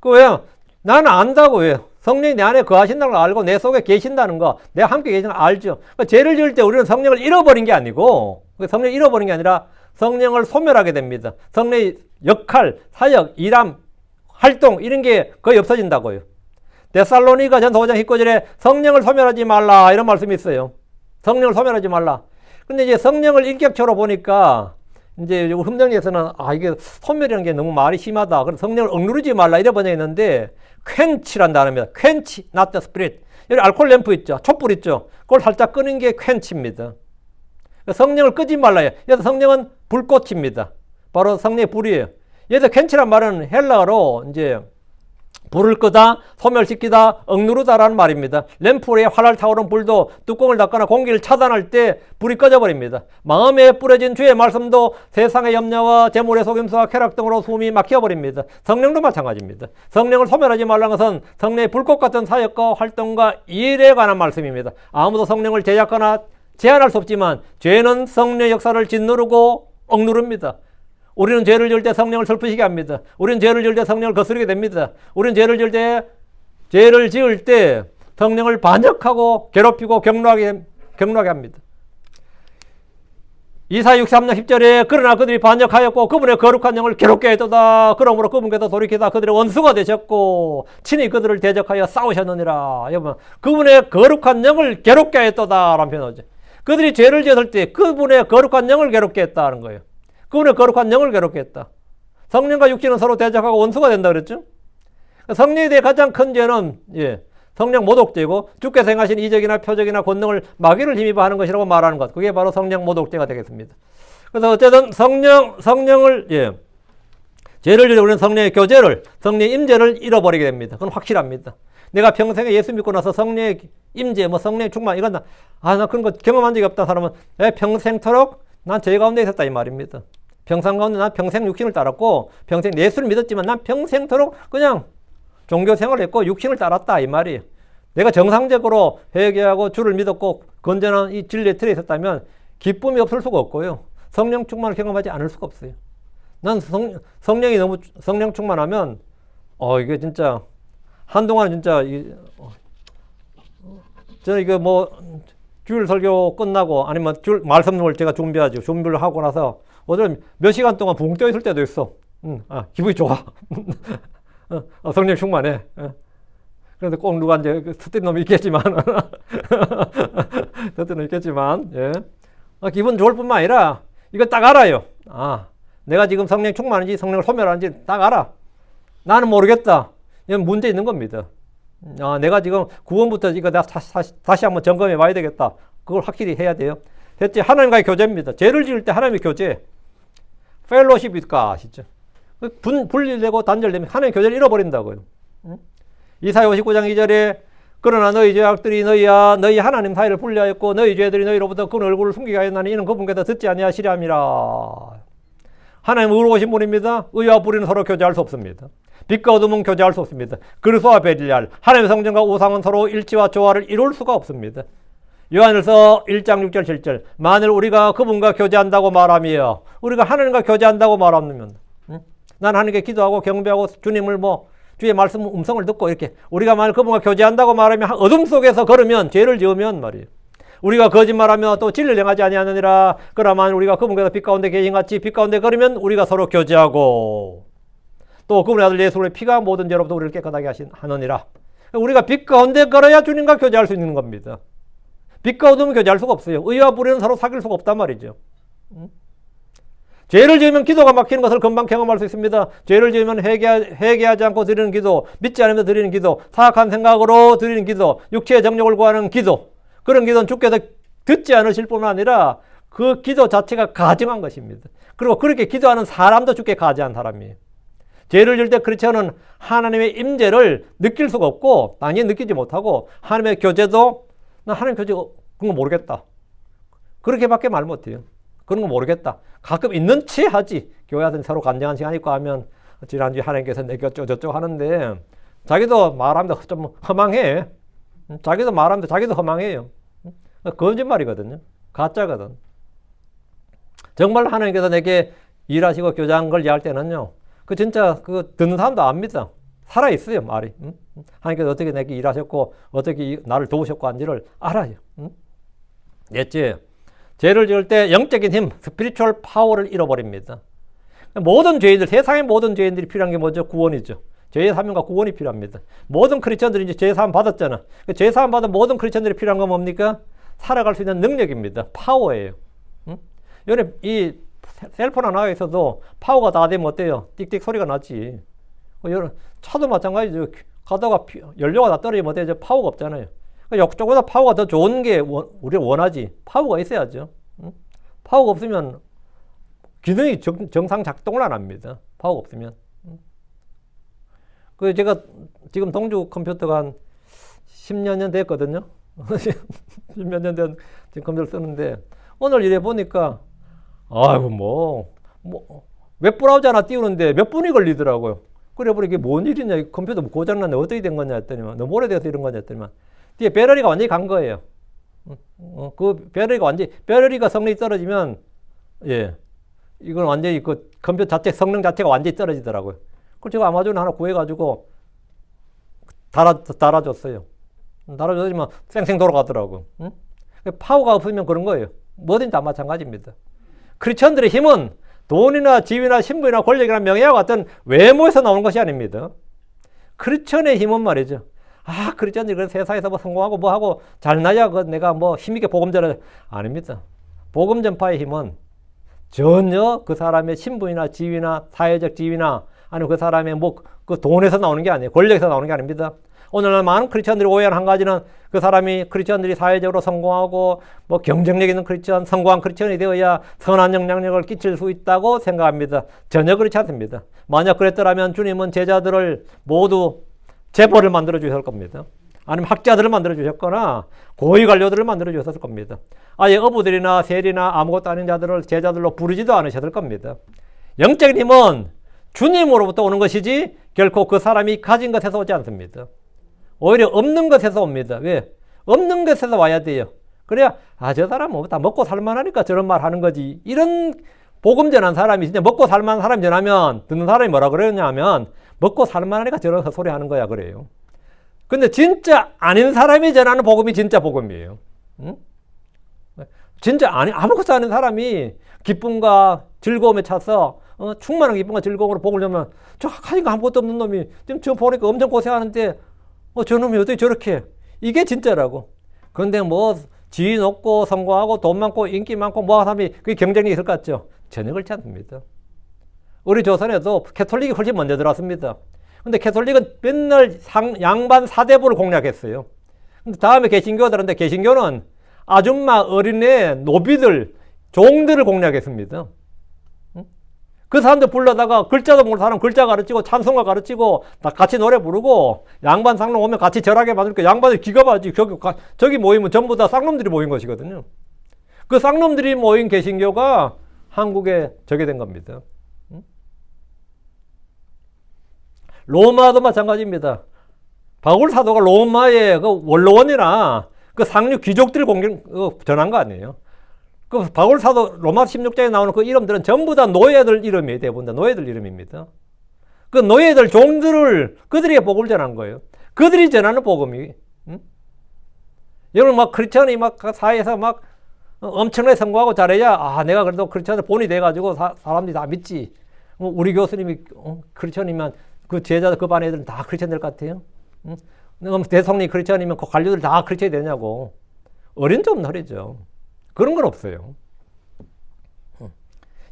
왜? 나는 안다고 왜? 성령이 내 안에 거하신다는 걸 알고 내 속에 계신다는 거, 내가 함께 계신다는 걸 알죠. 죄를 지을 때 우리는 성령을 잃어버린 게 아니고, 성령을 잃어버린 게 아니라 성령을 소멸하게 됩니다. 성령의 역할, 사역, 일함, 활동 이런 게 거의 없어진다고요. 데살로니가 전서 5장 19절에 성령을 소멸하지 말라 이런 말씀이 있어요. 성령을 소멸하지 말라. 근데 이제 성령을 인격적으로 보니까 이제 흠정리에서는 이게 소멸이라는 게 너무 말이 심하다. 그래서 성령을 억누르지 말라 이래 번역이 있는데 퀸치란 단어입니다. 퀸치, not the spirit. 여기 알코올 램프 있죠. 촛불 있죠. 그걸 살짝 끄는 게 퀸치입니다. 성령을 끄지 말라요. 여기서 성령은 불꽃입니다. 바로 성령의 불이에요. 여기서 퀸치란 말은 헬라어로 이제 불을 끄다, 소멸시키다, 억누르다라는 말입니다. 램프 위에 활활 타오른 불도 뚜껑을 닫거나 공기를 차단할 때 불이 꺼져버립니다. 마음에 뿌려진 주의 말씀도 세상의 염려와 재물의 속임수와 쾌락 등으로 숨이 막혀버립니다. 성령도 마찬가지입니다. 성령을 소멸하지 말라는 것은 성령의 불꽃 같은 사역과 활동과 일에 관한 말씀입니다. 아무도 성령을 제약하거나 제한할 수 없지만 죄는 성령의 역사를 짓누르고 억누릅니다. 우리는 죄를 지을 때 성령을 슬프시게 합니다. 우리는 죄를 지을 때 성령을 거스르게 됩니다. 우리는 죄를 지을 때 성령을 반역하고 괴롭히고 경노하게 합니다. 이사야 63장 10절에 그러나 그들이 반역하였고 그분의 거룩한 영을 괴롭게 했도다. 그러므로 그분께서 돌이키다 그들의 원수가 되셨고 친히 그들을 대적하여 싸우셨느니라. 여러분, 그분의 거룩한 영을 괴롭게 했도다 라는 표현이죠. 그들이 죄를 지었을 때 그분의 거룩한 영을 괴롭게 했다는 거예요. 그분의 거룩한 영을 괴롭게 했다. 성령과 육신은 서로 대적하고 원수가 된다 그랬죠. 성령에 대해 가장 큰 죄는 성령 모독죄고 주께서 행하신 이적이나 표적이나 권능을 마귀를 힘입어 하는 것이라고 말하는 것. 그게 바로 성령 모독죄가 되겠습니다. 그래서 어쨌든 성령을 죄를 지을 때 우리는 성령의 교제를, 성령의 임재를 잃어버리게 됩니다. 그건 확실합니다. 내가 평생에 예수 믿고 나서 성령의 임재, 성령의 충만 이건 나 그런 거 경험한 적이 없다 사람은 평생토록 난 죄 가운데 있었다 이 말입니다. 평생 가운데 난 평생 육신을 따랐고 평생 예수를 믿었지만 난 평생토록 그냥 종교 생활을 했고 육신을 따랐다 이 말이에요. 내가 정상적으로 회개하고 주를 믿었고 건전한 이 진리의 틀에 있었다면 기쁨이 없을 수가 없고요. 성령 충만을 경험하지 않을 수가 없어요. 난 성령이 너무 성령 충만하면 이게 진짜 한동안 진짜 저는 이거 주일 설교 끝나고 아니면 말씀을 제가 준비를 하고 나서 어제 몇 시간 동안 붕 떠 있을 때도 있어. 기분이 좋아. 성령 충만해. 그런데 꼭 누가 이제 스티는 놈이 있겠지만, 스티는 있겠지만, 기분 좋을 뿐만 아니라 이거 딱 알아요. 내가 지금 성령 충만한지 성령을 소멸하는지 딱 알아. 나는 모르겠다. 이건 문제 있는 겁니다. 내가 지금 구원부터 이거 내가 다시 한번 점검해 봐야 되겠다. 그걸 확실히 해야 돼요. 셋째, 하나님과의 교제입니다. 죄를 지을 때 하나님의 교제. 펠로십일까 아시죠? 분리되고 단절되면 하나님의 교제를 잃어버린다고요. 이사야 59장 2절에 그러나 너희 죄악들이 너희 하나님 사이를 분리하였고 너희 죄들이 너희로부터 그 얼굴을 숨기게 하였나니 이는 그분께서 듣지 아니하시리 함이라. 하나님은 의로우신 분입니다. 의와 불의는 서로 교제할 수 없습니다. 빛과 어둠은 교제할 수 없습니다. 그리스도와 벨리알, 하나님의 성전과 우상은 서로 일치와 조화를 이룰 수가 없습니다. 요한일서 1장 6절 7절 만일 우리가 그분과 교제한다고 말하며 우리가 하나님과 교제한다고 말하면 난 하나님께 기도하고 경배하고 주님을 주의 말씀 음성을 듣고 이렇게 우리가 만일 그분과 교제한다고 말하면 어둠 속에서 걸으면 죄를 지으면 말이에요. 우리가 거짓말하며 또 진리를 행하지 아니하느니라. 그러면 우리가 그분께서 빛 가운데 계신같이 빛 가운데 걸으면 우리가 서로 교제하고 또 그분의 아들 예수의 피가 모든 죄로부터 우리를 깨끗하게 하느니라. 우리가 빛 가운데 걸어야 주님과 교제할 수 있는 겁니다. 빛과 어둠은 교제할 수가 없어요. 의와 불의는 서로 사귈 수가 없단 말이죠. 죄를 지으면 기도가 막히는 것을 금방 경험할 수 있습니다. 죄를 지으면 회개하지 않고 드리는 기도, 믿지 않으면서 드리는 기도, 사악한 생각으로 드리는 기도, 육체의 정욕을 구하는 기도, 그런 기도는 주께서 듣지 않으실 뿐만 아니라 그 기도 자체가 가증한 것입니다. 그리고 그렇게 기도하는 사람도 주께 가증한 사람이에요. 죄를 지을 때 크리스천은 하나님의 임재를 느낄 수가 없고 당연히 느끼지 못하고 하나님의 교제도 나 하나님 교제 그런 거 모르겠다. 그렇게밖에 말 못해요. 그런 거 모르겠다. 가끔 있는 체 하지. 교회 와서 서로 간증한 시간 있고 하면 지난주에 하나님께서 내게 어쩌고 하는데 자기도 말하면 좀 허망해. 자기도 말하면 자기도 허망해요. 거짓말이거든요. 가짜거든. 정말 하나님께서 내게 일하시고 교제한 걸 이해할 때는요. 그 진짜 그 듣는 사람도 압니다. 살아있어요, 말이. 하나님께서 어떻게 내게 일하셨고 어떻게 나를 도우셨고 한지를 알아요. 넷째, 죄를 지을 때 영적인 힘, 스피리추얼 파워를 잃어버립니다. 모든 죄인들, 세상의 모든 죄인들이 필요한 게 뭐죠? 구원이죠. 죄의 사명과 구원이 필요합니다. 모든 크리스천들이 이제 죄 사함 받았잖아. 죄 사함 받은 모든 크리스천들이 필요한 건 뭡니까? 살아갈 수 있는 능력입니다. 파워예요. 요새 이 셀폰 하나 있어도 파워가 다 되면 어때요? 띡띡 소리가 나지. 차도 마찬가지죠. 가다가 연료가 다 떨어지면 어때요? 파워가 없잖아요. 이쪽보다 파워가 더 좋은 게 우리가 원하지. 파워가 있어야죠. 파워가 없으면 기능이 정상 작동을 안 합니다. 파워가 없으면. 그 제가 지금 동주 컴퓨터가 한 10몇 년 됐거든요. 10몇 년 된 지금 컴퓨터를 쓰는데 오늘 이래 보니까 아이고 웹브라우저 하나 띄우는데 몇 분이 걸리더라고요. 그래 보니 이게 뭔 일이냐, 이 컴퓨터 고장났네, 어떻게 된 거냐 했더니만 너무 오래돼서 이런 거냐 했더니만 뒤에 배터리가 완전히 간 거예요. 그 배터리가 성능이 떨어지면 이건 완전히 그 컴퓨터 자체 성능 자체가 완전히 떨어지더라고요. 그래서 제가 아마존에 하나 구해가지고 달아줬어요. 달아줬지만 쌩쌩 돌아가더라고요. 파워가 없으면 그런 거예요. 뭐든지 다 마찬가지입니다. 크리스천들의 힘은 돈이나 지위나 신분이나 권력이나 명예와 같은 외모에서 나오는 것이 아닙니다. 크리스천의 힘은 말이죠. 크리스천들이 그래서 세상에서 성공하고 하고 잘나야 내가 힘있게 복음 전하 아닙니다. 복음 전파의 힘은 전혀 그 사람의 신분이나 지위나 사회적 지위나 아니면 그 사람의 그 돈에서 나오는 게 아니에요. 권력에서 나오는 게 아닙니다. 오늘날 많은 크리스천들이 오해하는 한 가지는 그 사람이 크리스천들이 사회적으로 성공하고 경쟁력 있는 크리스천, 성공한 크리스천이 되어야 선한 영향력을 끼칠 수 있다고 생각합니다. 전혀 그렇지 않습니다. 만약 그랬더라면 주님은 제자들을 모두 재벌을 만들어 주셨을 겁니다. 아니면 학자들을 만들어 주셨거나 고위 관료들을 만들어 주셨을 겁니다. 아예 어부들이나 세리나 아무것도 아닌 자들을 제자들로 부르지도 않으셨을 겁니다. 영적인 힘은 주님으로부터 오는 것이지 결코 그 사람이 가진 것에서 오지 않습니다. 오히려 없는 것에서 옵니다. 왜? 없는 것에서 와야 돼요. 그래야 저 사람은 다 먹고 살만하니까 저런 말 하는 거지. 이런 복음 전한 사람이 진짜 먹고 살만한 사람이 전하면 듣는 사람이 뭐라 그러냐면 먹고 살만하니까 저런 헛소리 하는 거야 그래요. 근데 진짜 아닌 사람이 전하는 복음이 진짜 복음이에요. 진짜 아무것도 아닌 사람이 기쁨과 즐거움에 차서 충만한 기쁨과 즐거움으로 복을 전하면 저 하니까 아무것도 없는 놈이 지금 저 보니까 엄청 고생하는데 저놈이 어떻게 저렇게, 이게 진짜라고. 그런데 지위 높고 성공하고 돈 많고 인기 많고 사람이 그게 경쟁력이 있을 것 같죠? 전혀 그렇지 않습니다. 우리 조선에도 캐톨릭이 훨씬 먼저 들어왔습니다. 근데 캐톨릭은 맨날 양반 사대부를 공략했어요. 근데 다음에 개신교가 들었는데 개신교는 아줌마, 어린애, 노비들, 종들을 공략했습니다. 그 사람들 불러다가 글자도 모르는 사람 글자 가르치고 찬송가 가르치고 다 같이 노래 부르고 양반 쌍놈 오면 같이 절하게 만들고 양반들 기가 막히지. 저기 모이면 전부 다 쌍놈들이 모인 것이거든요. 그 쌍놈들이 모인 개신교가 한국에 저게 된 겁니다. 로마도 마찬가지입니다. 바울 사도가 로마의 그 원로원이나 그 상류 귀족들 전한 거 아니에요. 그 바울 사도 로마 16장에 나오는 그 이름들은 전부 다 노예들 이름이에요. 대부분 다 노예들 이름입니다. 그 노예들 종들을 그들에게 복음을 전한 거예요. 그들이 전하는 복음이. 여러분 막 크리스천이 막 사회에서 막 엄청나게 성공하고 잘해야 내가 그래도 크리스천한테 본이 돼가지고 사람들이 다 믿지. 우리 교수님이 크리스천이면 그 제자들 그 반 애들은 다 크리스천 될 것 같아요. 그럼 대성리 크리스천이면 그 관료들 다 크리스천이 되냐고. 어린 좀 너리죠. 그런 건 없어요.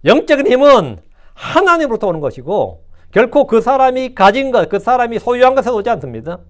영적인 힘은 하나님으로부터 오는 것이고 결코 그 사람이 가진 것, 그 사람이 소유한 것에서 오지 않습니다.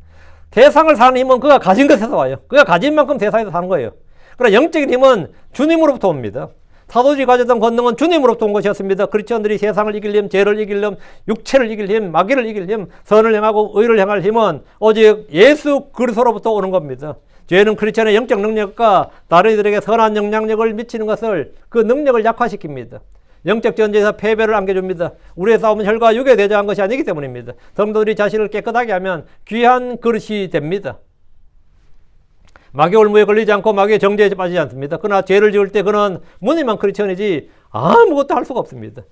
세상을 사는 힘은 그가 가진 것에서 와요. 그가 가진 만큼 세상에서 사는 거예요. 그러나 영적인 힘은 주님으로부터 옵니다. 사도들이 가졌던 권능은 주님으로부터 온 것이었습니다. 그리스도인들이 세상을 이길 힘, 죄를 이길 힘, 육체를 이길 힘, 마귀를 이길 힘, 선을 행하고 의를 행할 힘은 오직 예수 그리스도로부터 오는 겁니다. 죄는 크리스천의 영적 능력과 다른 이들에게 선한 영향력을 미치는 것을 그 능력을 약화시킵니다. 영적 전쟁에서 패배를 안겨줍니다. 우리의 싸움은 혈과 육에 대조한 것이 아니기 때문입니다. 성도들이 자신을 깨끗하게 하면 귀한 그릇이 됩니다. 마귀 올무에 걸리지 않고 마귀의 정죄에 빠지지 않습니다. 그러나 죄를 지을 때 그는 무늬만 크리스천이지 아무것도 할 수가 없습니다.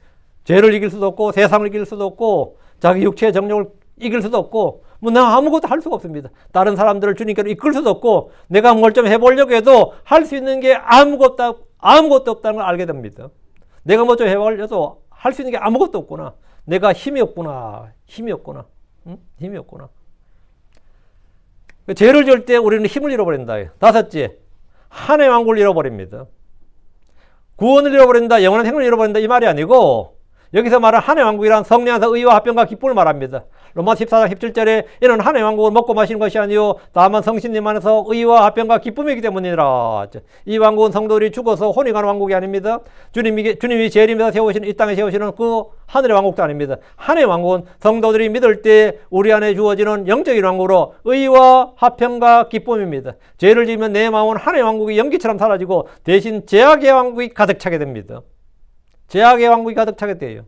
죄를 이길 수도 없고 세상을 이길 수도 없고 자기 육체의 정욕을 이길 수도 없고 나 아무것도 할 수가 없습니다. 다른 사람들을 주님께로 이끌 수도 없고 내가 뭘 좀 해보려고 해도 할 수 있는 게 아무것도 없다는 걸 알게 됩니다. 내가 뭐 좀 해보려도 할 수 있는 게 아무것도 없구나. 내가 힘이 없구나. 힘이 없구나. 힘이 없구나. 죄를 지을 때 우리는 힘을 잃어버린다. 다섯째, 한의 왕국을 잃어버립니다. 구원을 잃어버린다, 영원한 생명을 잃어버린다 이 말이 아니고 여기서 말하는 한의 왕국이란 성령 안에서 의와 화평과 기쁨을 말합니다. 로마 14장 17절에 이는 한의 왕국을 먹고 마시는 것이 아니요 다만 성신님 안에서 의와 화평과 기쁨이기 때문이라. 이 왕국은 성도들이 죽어서 혼이 가는 왕국이 아닙니다. 주님이 재림에서 세우시는 이 땅에 세우시는 그 하늘의 왕국도 아닙니다. 한의 왕국은 성도들이 믿을 때 우리 안에 주어지는 영적인 왕국으로 의와 화평과 기쁨입니다. 죄를 지으면 내 마음은 한의 왕국이 연기처럼 사라지고 대신 죄악의 왕국이 가득 차게 됩니다. 죄악의 왕국이 가득 차게 돼요.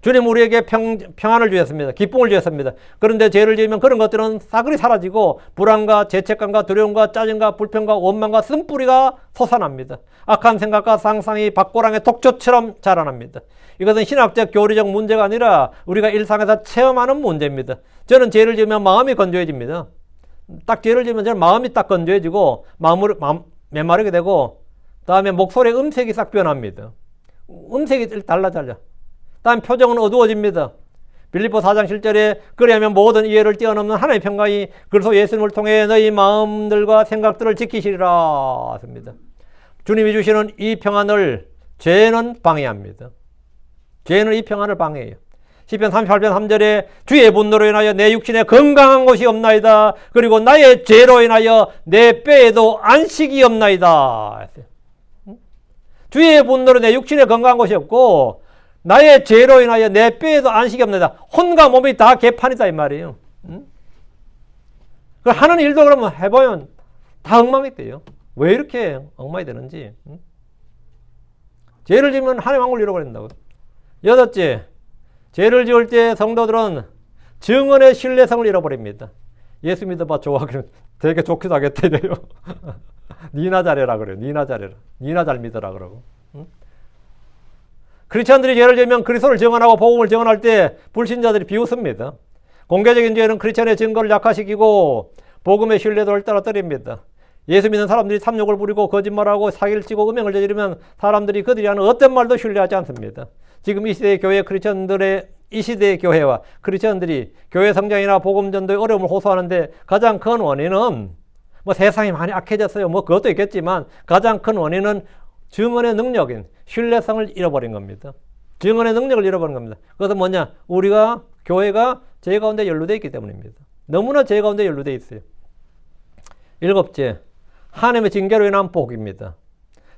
주님 우리에게 평안을 주셨습니다. 기쁨을 주셨습니다. 그런데 죄를 지으면 그런 것들은 싸그리 사라지고 불안과 죄책감과 두려움과 짜증과 불평과 원망과 쓴뿌리가 솟아납니다. 악한 생각과 상상이 박고랑의 독초처럼 자라납니다. 이것은 신학적 교리적 문제가 아니라 우리가 일상에서 체험하는 문제입니다. 저는 죄를 지으면 마음이 건조해집니다. 딱 죄를 지으면 저는 마음이 딱 건조해지고 메마르게 되고 다음에 목소리의 음색이 싹 변합니다. 음색이 달라져요. 다음 표정은 어두워집니다. 빌립보 4장 7절에 그리하면 모든 이해를 뛰어넘는 하나님의 평강이 그리스도 예수님을 통해 너희 마음들과 생각들을 지키시리라 했습니다. 주님이 주시는 이 평안을 죄는 방해합니다. 죄는 이 평안을 방해해요. 시편 38편 3절에 주의 분노로 인하여 내 육신에 건강한 것이 없나이다. 그리고 나의 죄로 인하여 내 뼈에도 안식이 없나이다. 주의 분노로 내 육신에 건강한 것이 없고 나의 죄로 인하여 내 뼈에도 안식이 없나이다. 혼과 몸이 다 개판이다 이 말이에요. 하는 일도 그러면 해보면 다 엉망이 돼요. 왜 이렇게 엉망이 되는지. 죄를 지으면 하나님의 왕국을 잃어버린다고. 여덟째, 죄를 지을 때 성도들은 증언의 신뢰성을 잃어버립니다. 예수 믿어봐 좋아 그러면 되게 좋기도 하겠다 이래요. 니나 잘해라 그래요. 니나 잘해라. 니나 잘 믿어라 그러고. 크리스천들이 죄를 지으면 그리스도를 증언하고 복음을 증언할 때 불신자들이 비웃습니다. 공개적인 죄는 크리스천의 증거를 약화시키고 복음의 신뢰도를 떨어뜨립니다. 예수 믿는 사람들이 탐욕을 부리고 거짓말하고 사기를 치고 음행을 저지르면 사람들이 그들이 하는 어떤 말도 신뢰하지 않습니다. 지금 이 시대의 교회 이 시대의 교회와 크리스천들이 교회 성장이나 복음 전도의 어려움을 호소하는데 가장 큰 원인은 세상이 많이 악해졌어요. 그것도 있겠지만 가장 큰 원인은 증언의 능력인 신뢰성을 잃어버린 겁니다. 증언의 능력을 잃어버린 겁니다. 그것은 뭐냐? 우리가 교회가 죄 가운데 연루되어 있기 때문입니다. 너무나 죄 가운데 연루되어 있어요. 일곱째, 하나님의 징계로 인한 복입니다.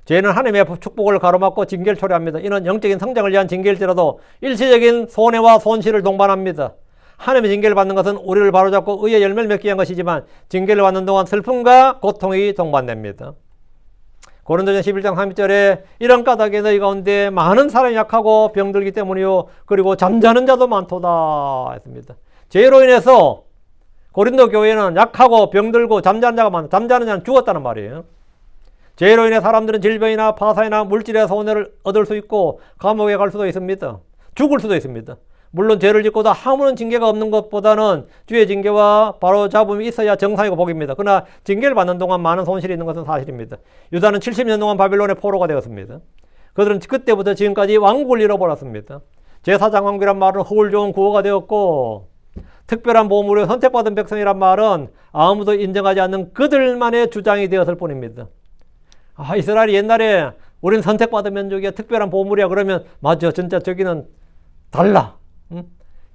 죄는 하나님의 축복을 가로막고 징계를 초래합니다. 이는 영적인 성장을 위한 징계일지라도 일시적인 손해와 손실을 동반합니다. 하나님의 징계를 받는 것은 우리를 바로잡고 의의 열매를 맺기 위한 것이지만 징계를 받는 동안 슬픔과 고통이 동반됩니다. 고린도전 11장 30절에 이런 까닭에 너희 가운데 많은 사람이 약하고 병들기 때문이요 그리고 잠자는 자도 많도다 했습니다. 죄로 인해서 고린도 교회는 약하고 병들고 잠자는 자가 많다. 잠자는 자는 죽었다는 말이에요. 죄로 인해 사람들은 질병이나 파산이나 물질의 손해를 얻을 수 있고 감옥에 갈 수도 있습니다. 죽을 수도 있습니다. 물론 죄를 짓고도 아무런 징계가 없는 것보다는 주의 징계와 바로 잡음이 있어야 정상이고 복입니다. 그러나 징계를 받는 동안 많은 손실이 있는 것은 사실입니다. 유다는 70년 동안 바빌론의 포로가 되었습니다. 그들은 그때부터 지금까지 왕국을 잃어버렸습니다. 제사장 왕국이란 말은 허울 좋은 구호가 되었고 특별한 보물을 선택받은 백성이란 말은 아무도 인정하지 않는 그들만의 주장이 되었을 뿐입니다. 이스라엘이 옛날에 우린 선택받은 민족이야 특별한 보물이야 그러면 맞아 진짜 저기는 달라.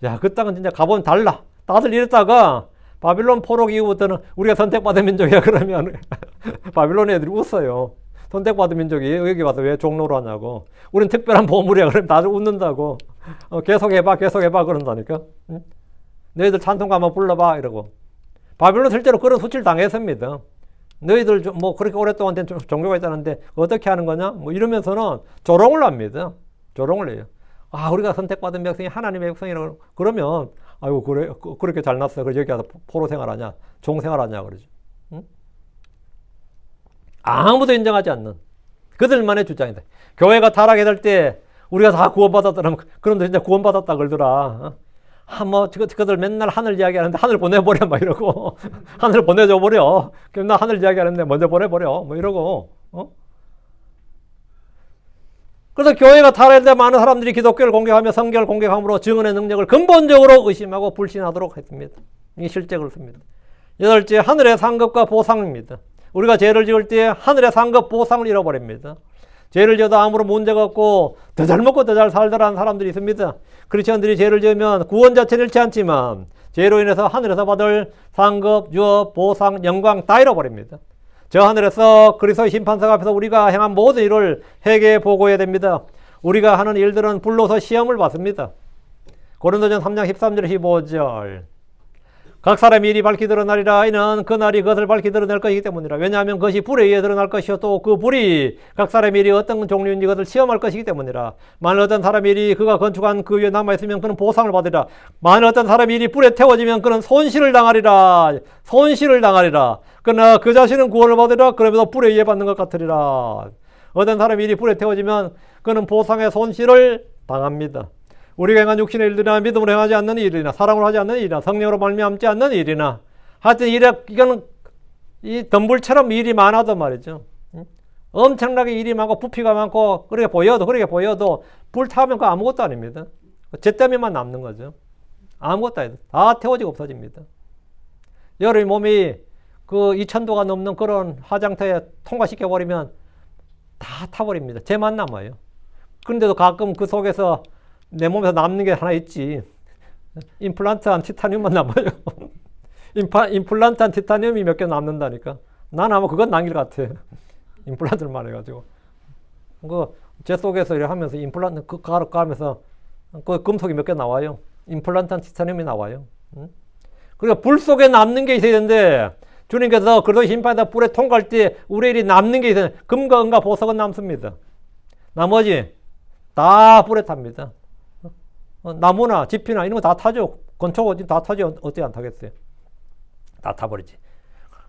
야, 그 땅은 진짜 가보면 달라. 다들 이랬다가 바빌론 포로 이후부터는 우리가 선택받은 민족이야 그러면 바빌론 애들이 웃어요. 선택받은 민족이 여기 와서 왜 종로로 하냐고. 우린 특별한 보물이야 그러면 다들 웃는다고. 계속 해봐 그런다니까. 너희들 찬송가 한번 불러봐 이러고. 바빌론 실제로 그런 수치를 당했습니다. 너희들 뭐 그렇게 오랫동안 된 종교가 있다는데 어떻게 하는 거냐 뭐 이러면서는 조롱을 합니다. 조롱을 해요. 우리가 선택받은 백성이 하나님의 백성이라고 그러면 아이고 그래 그렇게 잘났어. 그래서 여기 와서 포로 생활하냐 종 생활하냐 그러죠. 응? 아무도 인정하지 않는 그들만의 주장이다. 교회가 타락해될 때 우리가 다 구원받았다면 그런데 진짜 구원받았다 그러더라. 뭐 그들 맨날 하늘 이야기하는데 하늘 보내버려 막 이러고 하늘 보내줘 버려. 그럼 나 하늘 이야기하는데 먼저 보내버려 뭐 이러고. 그래서 교회가 타락할 때 많은 사람들이 기독교를 공격하며 성경을 공격함으로 증언의 능력을 근본적으로 의심하고 불신하도록 했습니다. 이게 실제 그렇습니다. 8째, 하늘의 상급과 보상입니다. 우리가 죄를 지을 때 하늘의 상급 보상을 잃어버립니다. 죄를 지어도 아무런 문제가 없고 더 잘 먹고 더 잘 살더라는 사람들이 있습니다. 크리스천들이 죄를 지으면 구원 자체는 잃지 않지만 죄로 인해서 하늘에서 받을 상급, 유업, 보상, 영광 다 잃어버립니다. 저 하늘에서 그리스도의 심판석 앞에서 우리가 행한 모든 일을 회개해 보고해야 됩니다. 우리가 하는 일들은 불로서 시험을 받습니다. 고린도전 3장 13절 15절 각 사람의 일이 밝히 드러나리라. 이는 그날이 그것을 밝히 드러낼 것이기 때문이라. 왜냐하면 그것이 불에 의해 드러날 것이요 또 그 불이 각 사람의 일이 어떤 종류인지 그것을 시험할 것이기 때문이라. 만일 어떤 사람의 일이 그가 건축한 그 위에 남아있으면 그는 보상을 받으리라. 만일 어떤 사람의 일이 불에 태워지면 그는 손실을 당하리라. 손실을 당하리라. 그러나 그 자신은 구원을 받으리라. 그러면서 불에 의해 받는 것 같으리라. 어떤 사람의 일이 불에 태워지면 그는 보상의 손실을 당합니다. 우리가 행한 육신의 일들이나 믿음으로 행하지 않는 일이나 사랑으로 하지 않는 일이나 성령으로 말미암지 않는 일이나 하여튼 이거는 이 덤불처럼 일이 많아도 말이죠. 엄청나게 일이 많고 부피가 많고 그렇게 보여도 불 타면 그 아무것도 아닙니다. 잿더미만 남는 거죠. 아무것도 아니다. 다 태워지고 없어집니다. 여러분 몸이 그 2000도가 넘는 그런 화장터에 통과시켜버리면 다 타버립니다. 쟤만 남아요. 그런데도 가끔 그 속에서 내 몸에서 남는 게 하나 있지. 임플란트한 티타늄만 남아요. 임플란트한 티타늄이 몇 개 남는다니까. 난 아마 그건 남길 것 같아. 임플란트만 해가지고. 제 속에서 이렇게 하면서 임플란트 가면서 그 금속이 몇 개 나와요. 임플란트한 티타늄이 나와요. 그러니까 불 속에 남는 게 있어야 되는데 주님께서 그리스도의 심판에다 불에 통과할 때 우리 일이 남는 게 있어요. 금과 은과 보석은 남습니다. 나머지 다 불에 탑니다. 나무나 집이나 이런 거 다 타죠. 건축 다 타죠. 어떻게 안 타겠어요? 다 타버리지.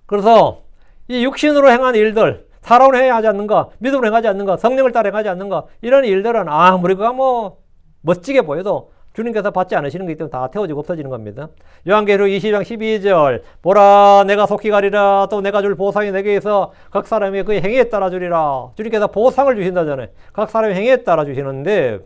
그래서 이 육신으로 행한 일들, 사랑으로 행하지 않는가, 믿음으로 행하지 않는가, 성령을 따라 행하지 않는가, 이런 일들은 아무리가 뭐 멋지게 보여도 주님께서 받지 않으시는 거기 때문에 다 태워지고 없어지는 겁니다. 요한계시록 20장 12절 보라 내가 속히 가리라. 또 내가 줄 보상이 내게 있어 각 사람이 그의 행위에 따라 주리라. 주님께서 보상을 주신다잖아요. 각 사람의 행위에 따라 주시는데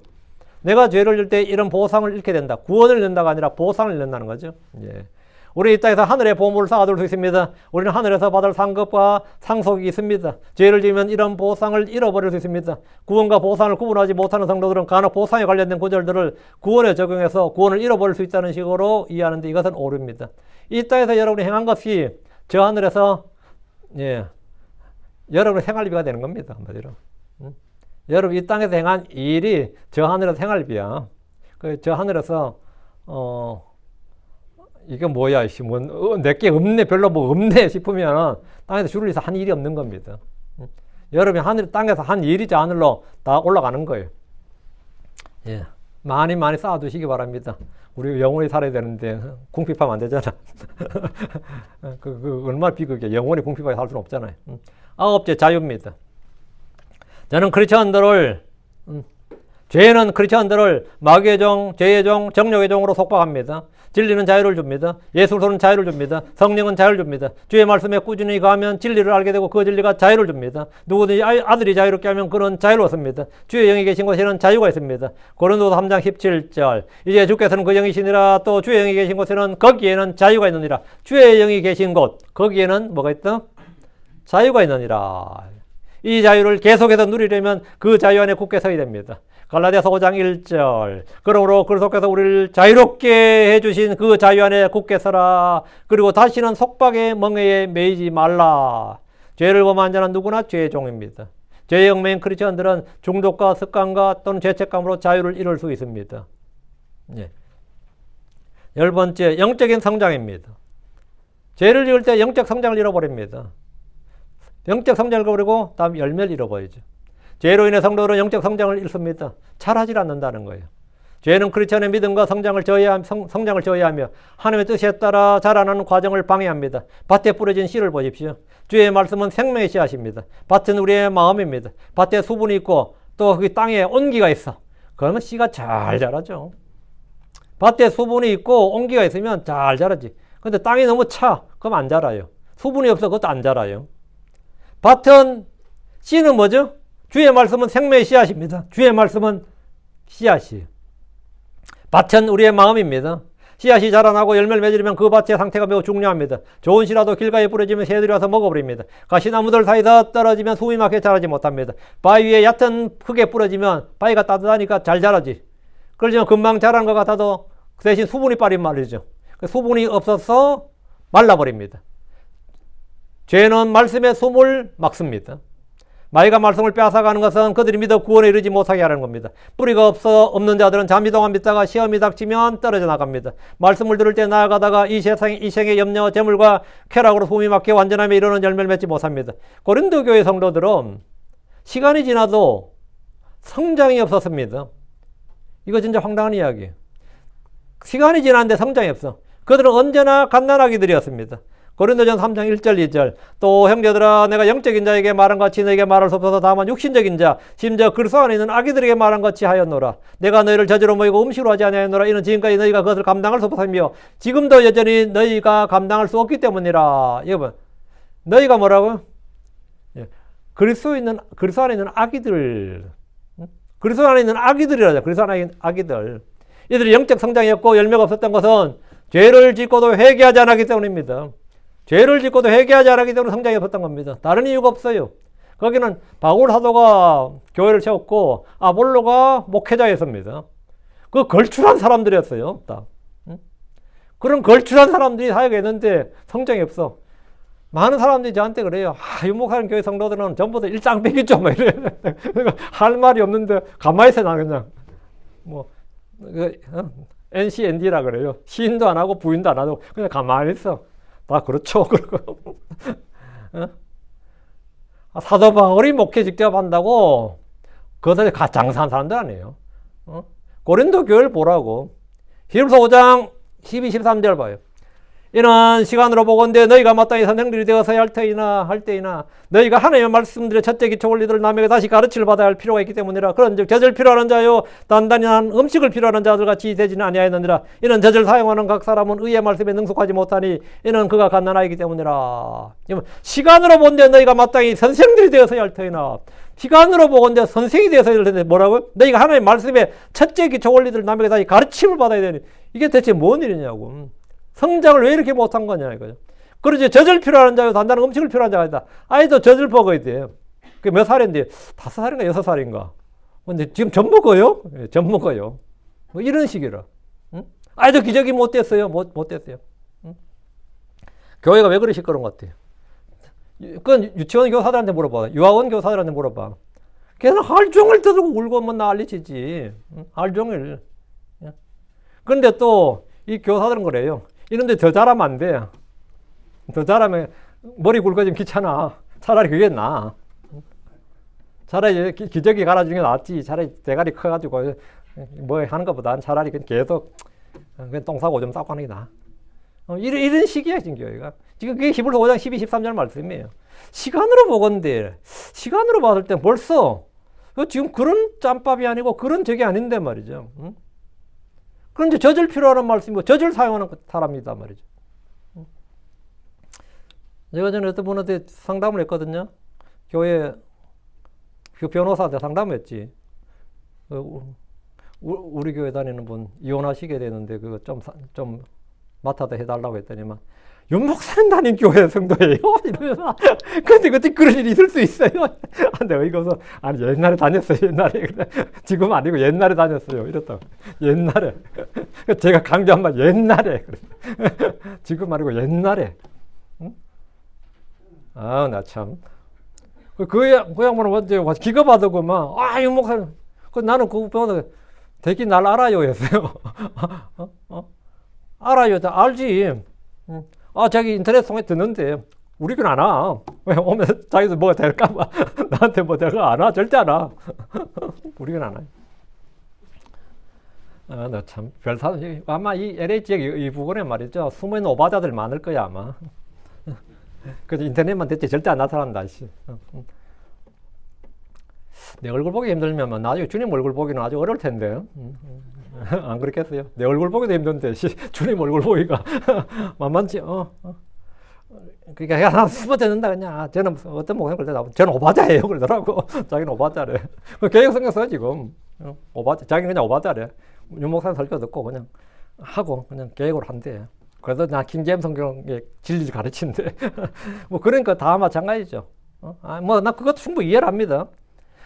내가 죄를 질 때 이런 보상을 잃게 된다. 구원을 잃는다가 아니라 보상을 잃는다는 거죠. 예. 우리 이 땅에서 하늘의 보물을 쌓아둘 수 있습니다. 우리는 하늘에서 받을 상급과 상속이 있습니다. 죄를 지으면 이런 보상을 잃어버릴 수 있습니다. 구원과 보상을 구분하지 못하는 성도들은 간혹 보상에 관련된 구절들을 구원에 적용해서 구원을 잃어버릴 수 있다는 식으로 이해하는데 이것은 오류입니다. 이 땅에서 여러분이 행한 것이 저 하늘에서 여러분의 생활비가 되는 겁니다. 한마디로. 여러분 이 땅에서 행한 일이 저 하늘에서 생활비야. 저 하늘에서 이게 뭐야, 내게 없네, 별로 뭐 없네 싶으면 땅에서 줄을 서한 일이 없는 겁니다. 여러분이 땅에서 한 일이 저 하늘로 다 올라가는 거예요. 예. 많이 쌓아두시기 바랍니다. 우리 영원히 살아야 되는데 궁핍하면 안 되잖아. 얼마나 비극이야. 영원히 궁핍하게 살 수는 없잖아요. 아홉째, 자유입니다. 저는 크리스천들을 죄는 크리스천들을 마귀의 종, 죄의 종, 정욕의 종으로 속박합니다. 진리는 자유를 줍니다. 예술로는 자유를 줍니다. 성령은 자유를 줍니다. 주의 말씀에 꾸준히 가면 진리를 알게 되고 그 진리가 자유를 줍니다. 누구든지 아들이 자유롭게 하면 그는 자유로웠습니다. 주의 영이 계신 곳에는 자유가 있습니다. 고린도서 3장 17절 이제 주께서는 그 영이시니라. 또 주의 영이 계신 곳에는 거기에는 자유가 있느니라. 주의 영이 계신 곳 거기에는 뭐가 있다? 자유가 있느니라. 이 자유를 계속해서 누리려면 그 자유 안에 굳게 서야 됩니다. 갈라디아서 5장 1절 그러므로 그리스도께서 우리를 자유롭게 해주신 그 자유 안에 굳게 서라. 그리고 다시는 속박의 멍에에 매이지 말라. 죄를 범한 자는 누구나 죄의 종입니다. 죄의 얽매인 크리스천들은 중독과 습관과 또는 죄책감으로 자유를 잃을 수 있습니다. 예. 10번째, 영적인 성장입니다. 죄를 지을 때 영적 성장을 잃어버립니다. 영적 성장을 잃어버리고 다음 열매를 잃어버리죠. 죄로 인해 성도들은 영적 성장을 잃습니다. 잘하지 않는다는 거예요. 죄는 크리스천의 믿음과 성장을 저해하며 하나님의 뜻에 따라 자라나는 과정을 방해합니다. 밭에 뿌려진 씨를 보십시오. 주의 말씀은 생명의 씨앗입니다. 밭은 우리의 마음입니다. 밭에 수분이 있고 또 그 땅에 온기가 있어. 그러면 씨가 잘 자라죠. 밭에 수분이 있고 온기가 있으면 잘 자라지. 근데 땅이 너무 차. 그럼 안 자라요. 수분이 없어. 그것도 안 자라요. 밭은 씨는 뭐죠? 주의 말씀은 생명의 씨앗입니다. 주의 말씀은 씨앗이에요. 밭은 우리의 마음입니다. 씨앗이 자라나고 열매를 맺으려면 그 밭의 상태가 매우 중요합니다. 좋은 씨라도 길가에 뿌려지면 새들이 와서 먹어버립니다. 가시나무들 사이에서 떨어지면 숨이 막혀 자라지 못합니다. 바위 위에 얕은 흙에 뿌려지면 바위가 따뜻하니까 잘 자라지. 그러지만 금방 자란 것 같아도 그 대신 수분이 빠진 말이죠. 수분이 없어서 말라버립니다. 죄는 말씀의 숨을 막습니다. 마귀가 말씀을 빼앗아가는 것은 그들이 믿어 구원에 이르지 못하게 하는 겁니다. 뿌리가 없는 자들은 잠시 동안 믿다가 시험이 닥치면 떨어져 나갑니다. 말씀을 들을 때 나아가다가 이 생의 염려, 재물과 쾌락으로 숨이 막혀 완전함에 이르는 열매를 맺지 못합니다. 고린도 교회 성도들은 시간이 지나도 성장이 없었습니다. 이거 진짜 황당한 이야기예요. 시간이 지났는데 성장이 없어. 그들은 언제나 갓난아기들이었습니다. 고린도전 3장 1절 2절 또 형제들아 내가 영적인 자에게 말한 같이 너에게 말할 수 없어서 다만 육신적인 자 심지어 그리스도 안에 있는 아기들에게 말한 같이 하였노라. 내가 너희를 저주로 모이고 음식으로 하지 아니하였노라. 이는 지금까지 너희가 그것을 감당할 수 없으며 지금도 여전히 너희가 감당할 수 없기 때문이라. 여러분 너희가 뭐라고요? 그리스도 안에 있는 아기들, 그리스도 안에 있는 아기들이라죠. 그리스도 안에 있는 아기들. 이들이 영적 성장이 없고 열매가 없었던 것은 죄를 짓고도 회개하지 않았기 때문입니다. 죄를 짓고도 회개하지 않았기 때문에 성장이 없었던 겁니다. 다른 이유가 없어요. 거기는 바울 사도가 교회를 세웠고 아볼로가 목회자였습니다. 그 걸출한 사람들이었어요. 다. 그런 걸출한 사람들이 사역에 있는데 성장이 없어. 많은 사람들이 저한테 그래요. 유목하는 교회 성도들은 전부 다 일장백이죠. 막 이래. 할 말이 없는데 가만히 있어 나 그냥. NCND라 그래요. 시인도 안 하고 부인도 안 하고 그냥 가만히 있어. 다 그렇죠. 그러고 사도 바울이 목회 직접 한다고 그것을 장사한 사람들 아니에요. 고린도 교회를 보라고. 히브리서 5장 12, 13절 봐요. 이는 시간으로 보건대 너희가 마땅히 선생들이 되어서야 할 때이나 너희가 하나님의 말씀들의 첫째 기초 원리들을 남에게 다시 가르침을 받아야 할 필요가 있기 때문이라. 그런즉 젖을 필요하는 자요 단단히 한 음식을 필요하는 자들 같이 되지는 아니하였느니라. 이는 젖을 사용하는 각 사람은 의의 말씀에 능숙하지 못하니 이는 그가 갓난아이기 때문이라. 시간으로 본데 너희가 마땅히 선생들이 되어서야 할 터이나. 시간으로 보건대 선생이 되어서야 할 텐데 뭐라고요? 너희가 하나님의 말씀의 첫째 기초 원리들을 남에게 다시 가르침을 받아야 되니. 이게 대체 뭔 일이냐고. 성장을 왜 이렇게 못한 거냐 이거죠. 그러지 젖을 필요하는 자요 단단한 음식을 필요한 자가 있다. 아이도 젖을 먹어야 돼요. 그게 몇 살인데 5살인가 6살인가. 근데 지금 젖 먹어요? 네, 젖 먹어요. 뭐 이런 식이라. 응? 아이도 기저귀 못 됐어요. 못 됐어요. 응? 교회가 왜 그러실 그런 것 같아요. 그건 유치원 교사들한테 물어봐. 유아원 교사들한테 물어봐. 걔는 하루 종일 떠들고 울고 뭐 난리치지. 하루 종일. 그런데 또 이 교사들은 그래요. 이런데 더 잘하면 안 돼. 더 잘하면 머리 굵어지면 귀찮아. 차라리 그게 나아. 차라리 기저귀 갈아주는 게 낫지. 차라리 대가리 커가지고 뭐 하는 것보다는 차라리 그냥 계속 그냥 똥 싸고 오줌 싸고 하는 게 나아. 이런 식이야, 지금 교회가. 지금 그게 히브리서 5장 12, 13절 말씀이에요. 시간으로 보건대. 시간으로 봤을 때 벌써 지금 그런 짬밥이 아니고 그런 적이 아닌데 말이죠. 응? 그런데 젖을 필요하는 말씀이고 젖을 사용하는 사람이다 말이죠. 제가 전에 어떤 분한테 상담을 했거든요. 교회 그 변호사한테 상담을 했지. 우리 교회 다니는 분 이혼하시게 되는데 그거 좀 맡아서 해달라고 했더니만 윤 목사님 다닌 교회 성도예요? 이러면서 근데 어떻게 그런 일이 있을 수 있어요? 내가 이거서 아니 옛날에 다녔어요. 옛날에 지금 아니고 옛날에 다녔어요. 이랬다고. 옛날에 제가 강조한 말 옛날에 지금 아니고 옛날에. 응? 아, 나 참. 그 양반은 먼저 기가 받으고만 윤 목사님 나는 그 변호사 되게 날 알아요 했어요. 알아요. 알지. 자기 인터넷 통해 듣는데 우리는 안 와. 왜 오면 자기도 뭐가 될까봐 나한테 뭐 될까 안 와. 절대 안 와. 우리는 안 와. 나 참 별사람 아마 이 LA 지역 이 부근에 말이죠. 숨은 오바자들 많을 거야 아마. 그래서 인터넷만 됐지 절대 안 나타난다. 내 얼굴 보기 힘들면 나중에 주님 얼굴 보기는 아주 어려울 텐데. 안 그렇겠어요? 내 얼굴 보기도 힘든데 주님 얼굴 보기가 만만치. 그러니까 하나 숨어 듣는다 그냥. 저는 어떤 목사님 그럴 때 나오면 저는 오바자예요 그러더라고. 자기는 오바자래. 계획 성경 써 지금. 오바자. 자기는 그냥 오바자래. 윤 목사님 설교 듣고 그냥 하고 그냥 계획으로 한대. 그래서 나 킹제임 성경의 진리를 가르치는데 뭐 그러니까 다 마찬가지죠. 뭐 나 그것도 충분히 이해를 합니다.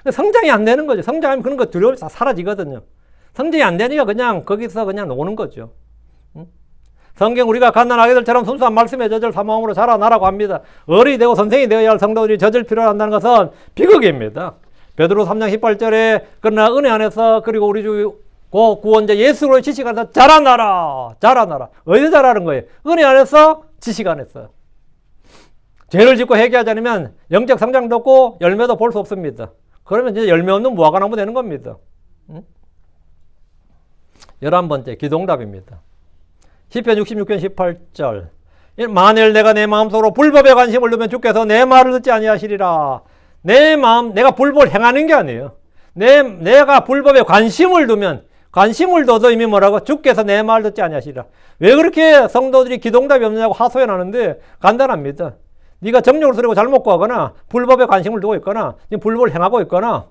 성장이 안 되는 거죠. 성장하면 그런 거 두려움이 다 사라지거든요. 성장이 안 되니까 그냥 거기서 그냥 노는 거죠. 성경 우리가 갓난 아기들처럼 순수한 말씀의 젖을 사모함으로 자라나라고 합니다. 어른이 되고 선생이 되어야 할 성도들이 젖을 필요로 한다는 것은 비극입니다. 베드로 3장 18절에 그러나 은혜 안에서 그리고 우리 주 구원자 예수로 지식 안에서 자라나라. 어디서 자라는 거예요? 은혜 안에서 지식 안에서. 죄를 짓고 회개하지 않으면 영적 성장도 없고 열매도 볼 수 없습니다. 그러면 이제 열매 없는 무화과나무 되는 겁니다. 11번째 기도응답입니다. 시편 66편 18절 만일 내가 내 마음속으로 불법에 관심을 두면 주께서 내 말을 듣지 아니하시리라. 내 마음 내가 불법을 행하는 게 아니에요. 내가 불법에 관심을 두면 관심을 둬도 이미 뭐라고? 주께서 내 말을 듣지 아니하시리라. 왜 그렇게 성도들이 기도응답이 없느냐고 하소연하는데 간단합니다. 네가 정욕을 쓰려고 잘못 구하거나 불법에 관심을 두고 있거나 지금 불법을 행하고 있거나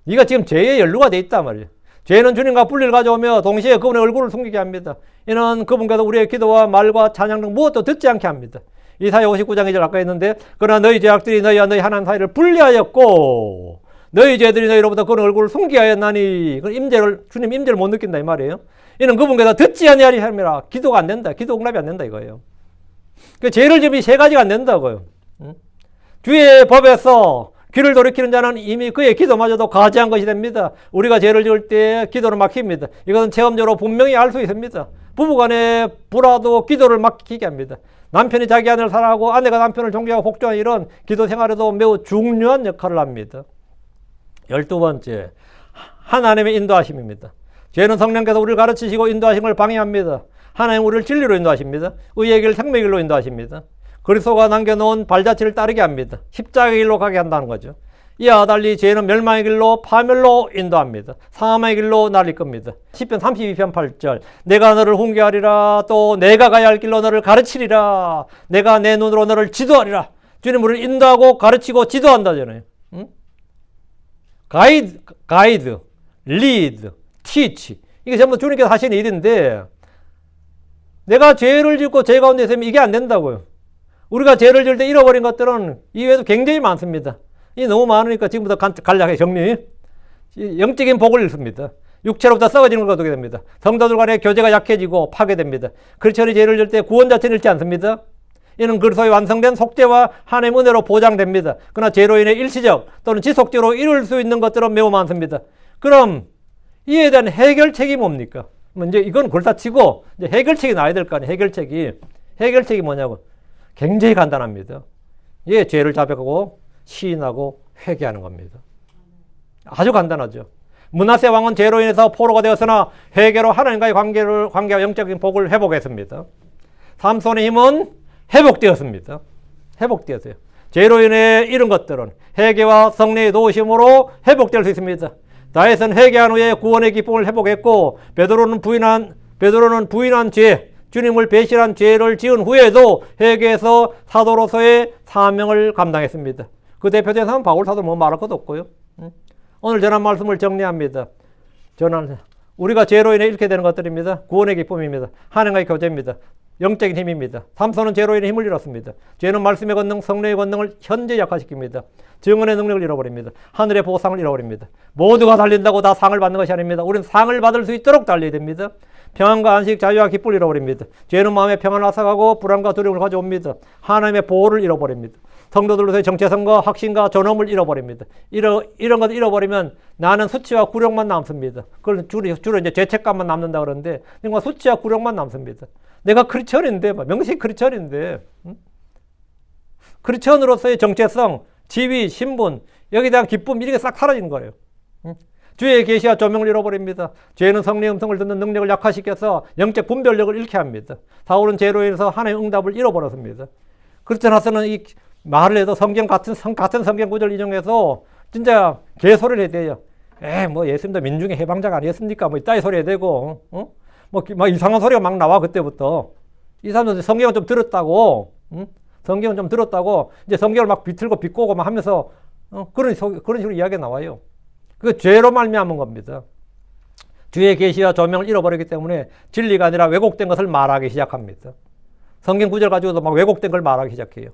네가 지금 죄에 연루가 돼 있단 말이에요. 죄는 주님과 분리를 가져오며 동시에 그분의 얼굴을 숨기게 합니다. 이는 그분께서 우리의 기도와 말과 찬양 등 무엇도 듣지 않게 합니다. 이사야 59장 2절 아까 했는데 그러나 너희 죄악들이 너희와 너희 하나님 사이를 분리하였고 너희 죄들이 너희로부터 그런 얼굴을 숨기게 하였나니 주님 임재를 못 느낀다 이 말이에요. 이는 그분께서 듣지 아니하리 함이라. 기도가 안 된다. 기도 응답이 안 된다 이거예요. 그 죄를 지으면 세 가지가 안 된다고요. 주의 법에서 귀를 돌이키는 자는 이미 그의 기도마저도 가지한 것이 됩니다. 우리가 죄를 지을 때 기도를 막힙니다. 이것은 체험적으로 분명히 알 수 있습니다. 부부간의 불화도 기도를 막히게 합니다. 남편이 자기 아내를 사랑하고 아내가 남편을 존경하고 복종하는 이런 기도 생활에도 매우 중요한 역할을 합니다. 12번째, 하나님의 인도하심입니다. 죄는 성령께서 우리를 가르치시고 인도하심을 방해합니다. 하나님 우리를 진리로 인도하십니다. 의의 길, 생명의 길로 인도하십니다. 그리스도가 남겨놓은 발자취를 따르게 합니다. 십자가의 길로 가게 한다는 거죠. 이와 달리 죄는 멸망의 길로 파멸로 인도합니다. 사망의 길로 날릴 겁니다. 시편 32편 8절 내가 너를 훈계하리라. 또 내가 가야 할 길로 너를 가르치리라. 내가 내 눈으로 너를 지도하리라. 주님 우리를 인도하고 가르치고 지도한다잖아요. 가이드, 리드, 티치 이게 전부 주님께서 하시는 일인데 내가 죄를 짓고 죄 가운데 있으면 이게 안 된다고요. 우리가 죄를 지을 때 잃어버린 것들은 이외에도 굉장히 많습니다. 이 너무 많으니까 지금부터 간략하게 정리. 영적인 복을 잃습니다. 육체로부터 썩어지는 걸 거두게 됩니다. 성도들 간의 교제가 약해지고 파괴됩니다. 크리스천이 죄를 지을 때 구원 자체를 잃지 않습니다. 이는 그리스도의 완성된 속죄와 하나님의 은혜로 보장됩니다. 그러나 죄로 인해 일시적 또는 지속적으로 이룰 수 있는 것들은 매우 많습니다. 그럼 이에 대한 해결책이 뭡니까? 이제 이건 그렇다 치고 이제 해결책이 나와야 될 거 아니에요. 해결책이 뭐냐고. 굉장히 간단합니다. 예, 죄를 자백하고 시인하고 회개하는 겁니다. 아주 간단하죠. 므낫세 왕은 죄로 인해서 포로가 되었으나 회개로 하나님과의 관계와 영적인 복을 회복했습니다. 삼손의 힘은 회복되었습니다. 회복되었어요. 죄로 인해 이런 것들은 회개와 성령의 도우심으로 회복될 수 있습니다. 다윗은 회개한 후에 구원의 기쁨을 회복했고 베드로는 부인한 죄, 주님을 배신한 죄를 지은 후에도 회개해서 사도로서의 사명을 감당했습니다. 그 대표적인 사람은 바울 사도 뭐 말할 것도 없고요. 오늘 전한 말씀을 정리합니다. 우리가 죄로 인해 잃게 되는 것들입니다. 구원의 기쁨입니다. 하나님과의 교제입니다. 영적인 힘입니다. 삼손은 죄로 인해 힘을 잃었습니다. 죄는 말씀의 권능, 성령의 권능을 현재 약화시킵니다. 증언의 능력을 잃어버립니다. 하늘의 보상을 잃어버립니다. 모두가 달린다고 다 상을 받는 것이 아닙니다. 우리는 상을 받을 수 있도록 달려야 됩니다. 평안과 안식, 자유와 기쁨을 잃어버립니다. 죄는 마음에 평안을 앗아가고 불안과 두려움을 가져옵니다. 하나님의 보호를 잃어버립니다. 성도들로서의 정체성과 확신과 존엄을 잃어버립니다. 이런 것을 잃어버리면 나는 수치와 굴욕만 남습니다. 그걸 주로 이제 죄책감만 남는다 그러는데, 뭔가 수치와 굴욕만 남습니다. 내가 크리스천인데, 명식 크리스천인데, 크리스천으로서의 정체성, 지위, 신분, 여기에 대한 기쁨, 이런 게 싹 사라지는 거예요. 주의 계시와 조명을 잃어버립니다. 죄는 성령의 음성을 듣는 능력을 약화시켜서 영적 분별력을 잃게 합니다. 사울은 죄로 인해서 하나님의 응답을 잃어버렸습니다. 크리스천으로서는 이 말을 해도 성경 같은 성경 구절 인용해서 진짜 개소리를 해야 돼요. 뭐 예수님도 민중의 해방자가 아니었습니까? 뭐 이따위 소리 해야 되고, 막 이상한 소리가 막 나와 그때부터. 이 사람들 성경을 좀 들었다고, 성경을 좀 들었다고 이제 성경을 막 비틀고 비꼬고 막 하면서 그런 식으로 이야기가 나와요. 그 죄로 말미암은 겁니다. 주의 계시와 조명을 잃어버렸기 때문에 진리가 아니라 왜곡된 것을 말하기 시작합니다. 성경 구절 가지고도 막 왜곡된 걸 말하기 시작해요.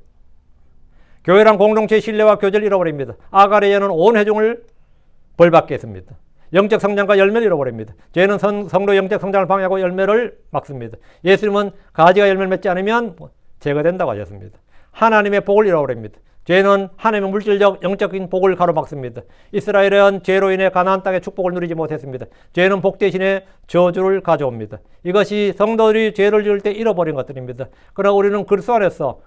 교회란 공동체의 신뢰와 교제를 잃어버립니다. 아갈의 예는 온 회중을 벌받게 했습니다. 영적 성장과 열매를 잃어버립니다. 죄는 성도의 영적 성장을 방해하고 열매를 막습니다. 예수님은 가지가 열매를 맺지 않으면 제거된다고 하셨습니다. 하나님의 복을 잃어버립니다. 죄는 하나님의 물질적 영적인 복을 가로막습니다. 이스라엘은 죄로 인해 가나안 땅의 축복을 누리지 못했습니다. 죄는 복 대신에 저주를 가져옵니다. 이것이 성도들이 죄를 지을 때 잃어버린 것들입니다. 그러나 우리는 그리스도 안에서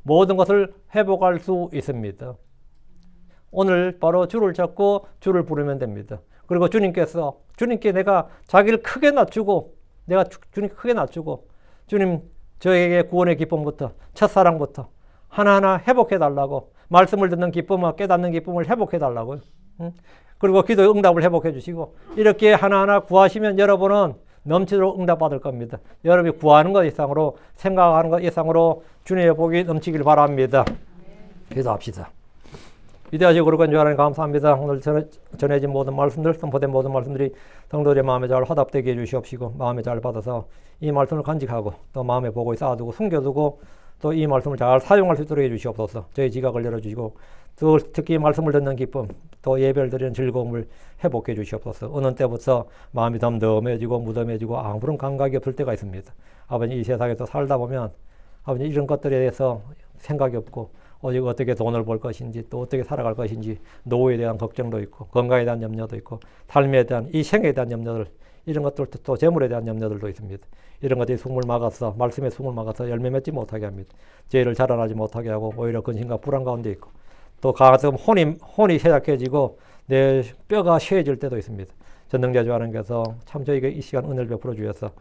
모든 것을 회복할 수 있습니다. 오늘 바로 주를 잡고 주를 부르면 됩니다. 그리고 주님께 내가 자기를 크게 낮추고 주님 저에게 구원의 기쁨부터 첫사랑부터 하나하나 회복해달라고, 말씀을 듣는 기쁨과 깨닫는 기쁨을 회복해달라고요. 그리고 기도의 응답을 회복해 주시고, 이렇게 하나하나 구하시면 여러분은 넘치도록 응답받을 겁니다. 여러분이 구하는 것 이상으로, 생각하는 것 이상으로 주님의 복이 넘치길 바랍니다. 기도합시다. 위대하시고 거룩한 주 하나님 감사합니다. 오늘 전해진 모든 말씀들, 선포된 모든 말씀들이 성도들의 마음에 잘 화답되게 해주시옵시고, 마음에 잘 받아서 이 말씀을 간직하고 또 마음에 보고 쌓아두고 숨겨두고 또 이 말씀을 잘 사용할 수 있도록 해주시옵소서. 저희 지각을 열어주시고 또 특히 말씀을 듣는 기쁨, 또 예배를 드리는 즐거움을 회복해 주시옵소서. 어느 때부터 마음이 덤덤해지고 무덤해지고 아무런 감각이 없을 때가 있습니다. 아버님, 이 세상에서 살다 보면 아버님 이런 것들에 대해서 생각이 없고 오직 어떻게 돈을 벌 것인지, 또 어떻게 살아갈 것인지, 노후에 대한 걱정도 있고 건강에 대한 염려도 있고 삶에 대한 이 생에 대한 염려들, 이런 것들도 또 재물에 대한 염려들도 있습니다. 이런 것들이 숨을 막아서, 말씀의 숨을 막아서 열매 맺지 못하게 합니다. 죄를 자라나지 못하게 하고 오히려 근심과 불안 가운데 있고 또 가끔 혼이 쇠약해지고 내 뼈가 쇠해질 때도 있습니다. 전능자주 하나님께서 참 저희가 이 시간 은혜를 베풀어 주셔서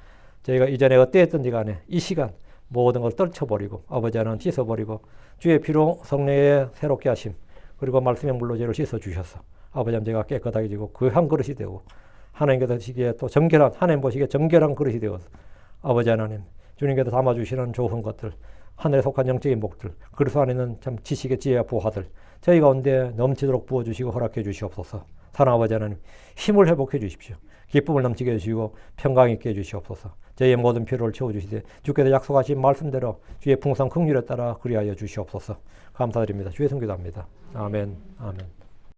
저희가 이전에 어땠든지 간에 이 시간 모든 걸 떨쳐버리고 아버지 하나님 씻어버리고 주의 피로 성령의 새롭게 하심, 그리고 말씀의 물로 죄를 씻어주셔서 아버지 하나님 제가 깨끗하게 지고 그 한 그릇이 되고 하나님께서 보시기에 또 정결한, 하나님 보시기에 정결한 그릇이 되어서 아버지 하나님 주님께서 담아주시는 좋은 것들, 하늘에 속한 영적인 복들, 그리스도 안에 있는 참 지식의 지혜와 보화들 저희 가운데 넘치도록 부어주시고 허락해 주시옵소서. 사랑하는 아버지 하나님, 힘을 회복해 주십시오. 기쁨을 넘치게 해주시고 평강 있게 해주시옵소서. 저희의 모든 필요를 채워주시되 주께서 약속하신 말씀대로 주의 풍성 긍휼에 따라 그리하여 주시옵소서. 감사드립니다. 주의 성기도합니다. 아멘. 아멘.